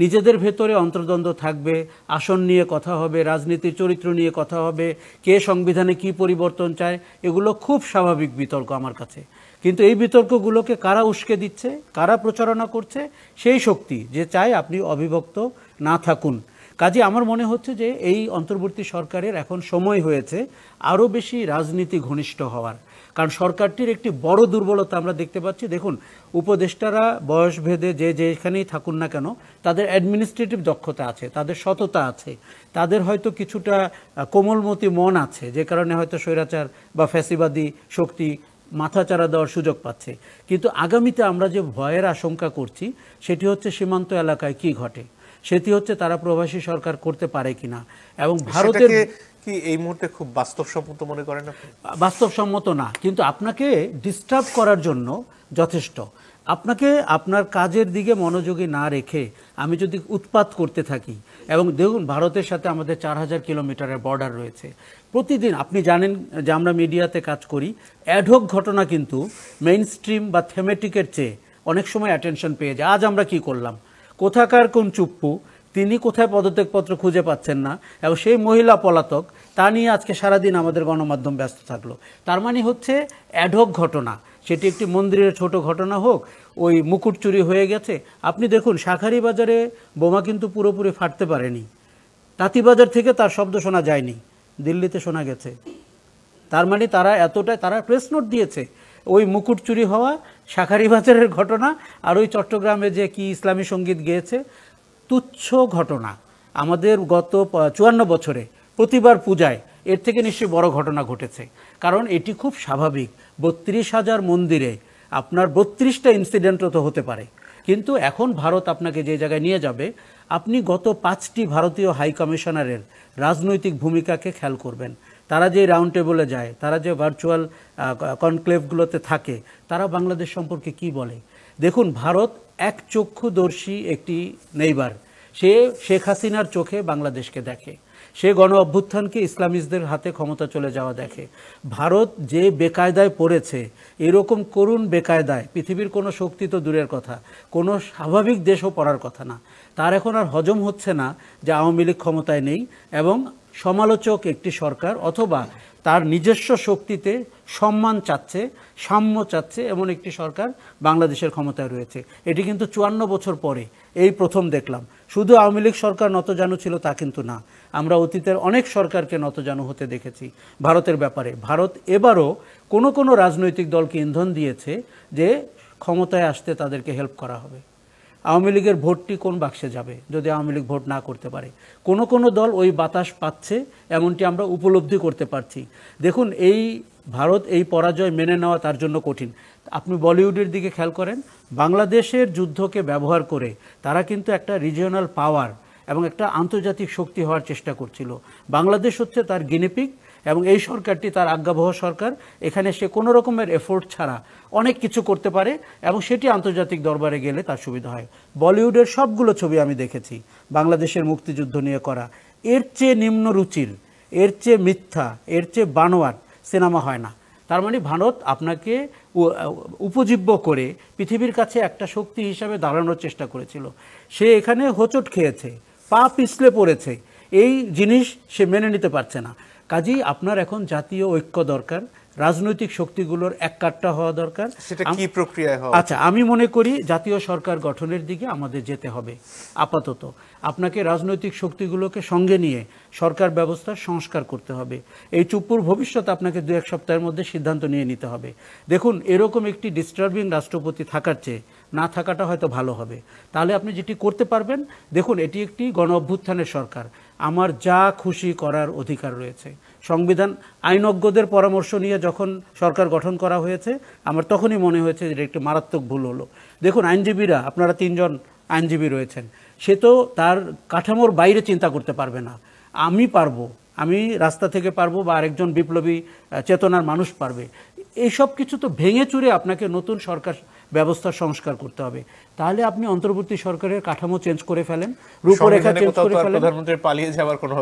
নিজেদের ভেতরে অন্তর্দ্বন্দ্ব থাকবে, আসন নিয়ে কথা হবে, রাজনীতির চরিত্র নিয়ে কথা হবে, কে সংবিধানে কি পরিবর্তন চায়, এগুলো খুব স্বাভাবিক বিতর্ক আমার কাছে। কিন্তু এই বিতর্কগুলোকে কারা উস্কে দিচ্ছে, কারা প্রচারণা করছে? সেই শক্তি যে চায় আপনি অবিভক্ত না থাকুন। কাজে আমার মনে হচ্ছে যে এই অন্তর্বর্তী সরকারের এখন সময় হয়েছে আরও বেশি রাজনীতি ঘনিষ্ঠ হওয়ার। কারণ সরকারটির একটি বড় দুর্বলতা আমরা দেখতে পাচ্ছি। দেখুন, উপদেষ্টারা বয়সভেদে যে যেখানেই থাকুন না কেন তাদের অ্যাডমিনিস্ট্রেটিভ দক্ষতা আছে, তাদের সততা আছে, তাদের হয়তো কিছুটা কোমলমতি মন আছে, যে কারণে হয়তো স্বৈরাচার বা ফ্যাসিবাদী শক্তি মাথাচাড়া দেওয়ার সুযোগ পাচ্ছে। কিন্তু আগামীতে আমরা যে ভয়ের আশঙ্কা করছি সেটি হচ্ছে সীমান্ত এলাকায় কি ঘটে, সেটি হচ্ছে তারা প্রবাসী সরকার করতে পারে কিনা। এবং ভারতের কি এই মুহূর্তে খুব বাস্তবসম্মত মনে করেন আপনি? বাস্তবসম্মত না, কিন্তু আপনাকে ডিস্টার্ব করার জন্য যথেষ্ট। আপনাকে আপনার কাজের দিকে মনোযোগী না রেখে আমি যদি উৎপাত করতে থাকি, এবং দেখুন ভারতের সাথে আমাদের 4000 কিলোমিটারের বর্ডার রয়েছে, প্রতিদিন আপনি জানেন যে আমরা মিডিয়াতে কাজ করি, অ্যাডহক ঘটনা কিন্তু মেইন স্ট্রিম বা থেমেটিকের চেয়ে অনেক সময় অ্যাটেনশন পেয়ে যায়। আজ আমরা কি করলাম, কোথাকার কোন চুপ্পু, তিনি কোথায় পদত্যাগপত্র খুঁজে পাচ্ছেন না, এবং সেই মহিলা পলাতক, তা নিয়ে আজকে সারাদিন আমাদের গণমাধ্যম ব্যস্ত থাকলো। তার মানে হচ্ছে অ্যাডহক ঘটনা, সেটি একটি মন্দিরের ছোট ঘটনা হোক, ওই মুকুট চুরি হয়ে গেছে। আপনি দেখুন শাঁখারী বাজারে বোমা কিন্তু পুরোপুরি ফাটতে পারেনি, তাঁতিবাজার থেকে তার শব্দ শোনা যায়নি, দিল্লিতে শোনা গেছে। তার মানে তারা এতটাই, তারা প্রেস নোট দিয়েছে। ওই মুকুট চুরি হওয়া, শাঁখারী বাজারের ঘটনা, আর ওই চট্টগ্রামে যে কি ইসলামী সঙ্গীত গেয়েছে, তুচ্ছ ঘটনা। আমাদের গত 54 বছরে প্রতিবার পূজায় এর থেকে নিশ্চয়ই বড় ঘটনা ঘটেছে। কারণ এটি খুব স্বাভাবিক, 32,000 মন্দিরে আপনার 32টা ইনসিডেন্টও তো হতে পারে। কিন্তু এখন ভারত আপনাকে যে জায়গায় নিয়ে যাবে, আপনি গত 5টি ভারতীয় হাই কমিশনারের রাজনৈতিক ভূমিকাকে খেয়াল করবেন। তারা যে রাউন্ড টেবলে যায়, তারা যে ভার্চুয়াল কনক্লেভগুলোতে থাকে, তারা বাংলাদেশ সম্পর্কে কি বলে। দেখুন, ভারত একচক্ষুদর্শী একটি নেইবার। সে শেখ হাসিনার চোখে বাংলাদেশকে দেখে, সে গণ অভ্যুত্থানকে ইসলামিস্টদের হাতে ক্ষমতা চলে যাওয়া দেখে। ভারত যে বেকায়দায় পড়েছে, এরকম করুণ বেকায়দায় পৃথিবীর কোনো শক্তি তো দূরের কথা, কোনো স্বাভাবিক দেশও পড়ার কথা না। তার এখন আর হজম হচ্ছে না যে আওয়ামী লীগ ক্ষমতায় নেই এবং সমালোচক একটি সরকার, অথবা তার নিজস্ব শক্তিতে সম্মান চাচ্ছে, সাম্য চাচ্ছে এমন একটি সরকার বাংলাদেশের ক্ষমতায় রয়েছে। এটি কিন্তু 54 বছর পরে এই প্রথম দেখলাম। শুধু আওয়ামী লীগ সরকার নতজানু ছিল তা কিন্তু না, আমরা অতীতের অনেক সরকারকে নতজানু হতে দেখেছি ভারতের ব্যাপারে। ভারত এবারও কোনো রাজনৈতিক দলকে ইন্ধন দিয়েছে যে ক্ষমতায় আসতে তাদেরকে হেল্প করা হবে। আওয়ামী লীগের ভোটটি কোন বাক্সে যাবে যদি আওয়ামী লীগ ভোট না করতে পারে? কোনো দল ওই বাতাস পাচ্ছে, এমনটি আমরা উপলব্ধি করতে পারছি। দেখুন, এই ভারত এই পরাজয় মেনে নেওয়া তার জন্য কঠিন। আপনি বলিউডের দিকে খেয়াল করেন, বাংলাদেশের যুদ্ধকে ব্যবহার করে তারা কিন্তু একটা রিজিওনাল পাওয়ার এবং একটা আন্তর্জাতিক শক্তি হওয়ার চেষ্টা করছিল। বাংলাদেশ হচ্ছে তার গিনিপিগ, এবং এই সরকারটি তার আজ্ঞাবহ সরকার। এখানে সে কোনো রকমের এফোর্ট ছাড়া অনেক কিছু করতে পারে, এবং সেটি আন্তর্জাতিক দরবারে গেলে তার সুবিধা হয়। বলিউডের সবগুলো ছবি আমি দেখেছি বাংলাদেশের মুক্তিযুদ্ধ নিয়ে করা, এর চেয়ে নিম্ন রুচির, এর চেয়ে মিথ্যা, এর চেয়ে বানোয়ার সিনেমা হয় না। তার মানে ভারত আপনাকে উপজীব্য করে পৃথিবীর কাছে একটা শক্তি হিসাবে দাঁড়ানোর চেষ্টা করেছিল। সে এখানে হোঁচট খেয়েছে, পা পিছলে পড়েছে, এই জিনিস সে মেনে নিতে পারছে না। কাজেই আপনার এখন জাতীয় ঐক্য দরকার, রাজনৈতিক শক্তিগুলোর এককাট্টা হওয়া দরকার। সেটা কি প্রক্রিয়ায় হয়? আচ্ছা, আমি মনে করি জাতীয় সরকার গঠনের দিকে আমাদের যেতে হবে। আপাতত আপনাকে রাজনৈতিক শক্তিগুলোকে সঙ্গে নিয়ে সরকার ব্যবস্থার সংস্কার করতে হবে। এই চুপ্পুর ভবিষ্যৎ আপনাকে 2-1 সপ্তাহের মধ্যে সিদ্ধান্ত নিয়ে নিতে হবে। দেখুন, এরকম একটি ডিস্টার্বিং রাষ্ট্রপতি থাকার চেয়ে না থাকাটা হয়তো ভালো হবে। তাহলে আপনি যেটি করতে পারবেন, দেখুন এটি একটি গণ অভ্যুত্থানের সরকার, আমার যা খুশি করার অধিকার রয়েছে। সংবিধান আইনজ্ঞদের পরামর্শ নিয়ে যখন সরকার গঠন করা হয়েছে, আমার তখনই মনে হয়েছে যে একটি মারাত্মক ভুল হলো। দেখুন, আইনজীবীরা, আপনারা 3 জন আইনজীবী রয়েছেন, সে তো তার কাঠামোর বাইরে চিন্তা করতে পারবে না। আমি পারবো, আমি রাস্তা থেকে পারবো বা আরেকজন বিপ্লবী চেতনার মানুষ পারবে। এইসব কিছু তো ভেঙে চুরে আপনাকে নতুন সরকার ব্যবস্থা সংস্কার করতে হবে। তাহলে আপনি অন্তর্বর্তী সরকারের কাঠামো চেঞ্জ করে ফেলেন, রূপরেখা চেঞ্জ করে ফেলেন। প্রধানমন্ত্রীর পালিয়ে যাওয়ার কোনো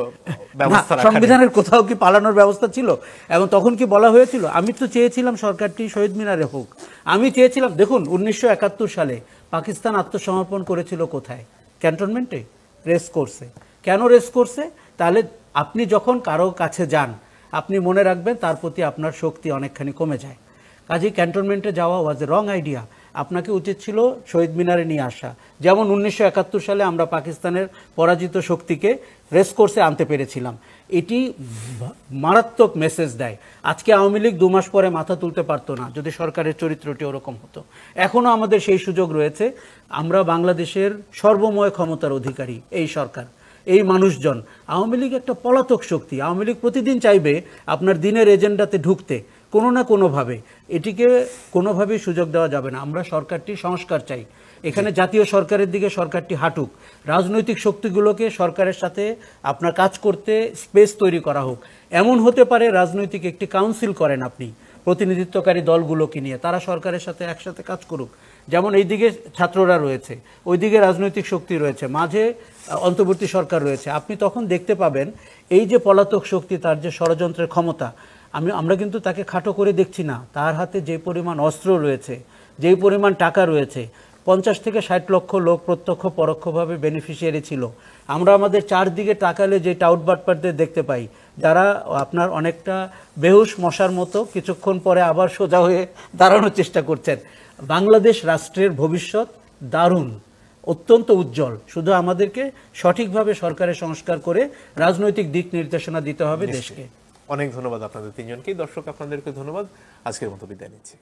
ব্যবস্থা রাখা নেই। সংবিধানের কোথাও কি পালানোর ব্যবস্থা ছিল? এবং তখন কি বলা হয়েছিল? আমি তো চেয়েছিলাম সরকারটি শহীদ মিনারে হোক। আমি চেয়েছিলাম, দেখুন 1971 সালে পাকিস্তান আত্মসমর্পণ করেছিল কোথায়? ক্যান্টনমেন্টে, রেস কোর্সে। কেন রেস কোর্সে? তাহলে আপনি যখন কারো কাছে যান আপনি মনে রাখবেন তার প্রতি আপনার শক্তি অনেকখানি কমে যায়। কাজেই ক্যান্টনমেন্টে যাওয়া ওয়াজ এ রং আইডিয়া। আপনাকে উচিত ছিল শহীদ মিনারে নিয়ে আসা। যেমন 1971 সালে আমরা পাকিস্তানের পরাজিত শক্তিকে রেস কোর্সে আনতে পেরেছিলাম। এটি মারাত্মক মেসেজ দেয়। আজকে আওয়ামী লীগ 2 মাস পরে মাথা তুলতে পারতো না যদি সরকারের চরিত্রটি ওরকম হতো। এখনও আমাদের সেই সুযোগ রয়েছে। আমরা বাংলাদেশের সর্বময় ক্ষমতার অধিকারী এই সরকার, এই মানুষজন। আওয়ামী লীগ একটা পলাতক শক্তি। আওয়ামী লীগ প্রতিদিন চাইবে আপনার দিনের এজেন্ডাতে ঢুকতে কোনো না কোনোভাবে। এটিকে কোনোভাবেই সুযোগ দেওয়া যাবে না। আমরা সরকারটি সংস্কার চাই। এখানে জাতীয় সরকারের দিকে সরকারটি হাঁটুক। রাজনৈতিক শক্তিগুলোকে সরকারের সাথে আপনার কাজ করতে স্পেস তৈরি করা হোক। এমন হতে পারে রাজনৈতিক একটি কাউন্সিল করেন আপনি প্রতিনিধিত্বকারী দলগুলোকে নিয়ে, তারা সরকারের সাথে একসাথে কাজ করুক। যেমন এইদিকে ছাত্ররা রয়েছে, ওইদিকে রাজনৈতিক শক্তি রয়েছে, মাঝে অন্তর্বর্তী সরকার রয়েছে। আপনি তখন দেখতে পাবেন এই যে পলাতক শক্তি, তার যে ষড়যন্ত্রের ক্ষমতা, আমরা কিন্তু তাকে খাটো করে দেখছি না। তার হাতে যে পরিমাণ অস্ত্র রয়েছে, যেই পরিমাণ টাকা রয়েছে, 50 থেকে 60 লক্ষ লোক প্রত্যক্ষ পরোক্ষভাবে বেনিফিশিয়ারি ছিল। আমরা আমাদের চারদিকে তাকালে যে টাউট বাটপারদের দেখতে পাই, যারা আপনার অনেকটা বেহুশ মশার মতো কিছুক্ষণ পরে আবার সোজা হয়ে দাঁড়ানোর চেষ্টা করছেন। বাংলাদেশ রাষ্ট্রের ভবিষ্যৎ দারুণ, অত্যন্ত উজ্জ্বল। শুধু আমাদেরকে সঠিকভাবে সরকারের সংস্কার করে রাজনৈতিক দিক নির্দেশনা দিতে হবে দেশকে। অনেক ধন্যবাদ আপনাদের তিনজনকেই। দর্শক আপনাদেরকে ধন্যবাদ। আজকের মতো বিদায় নিচ্ছি।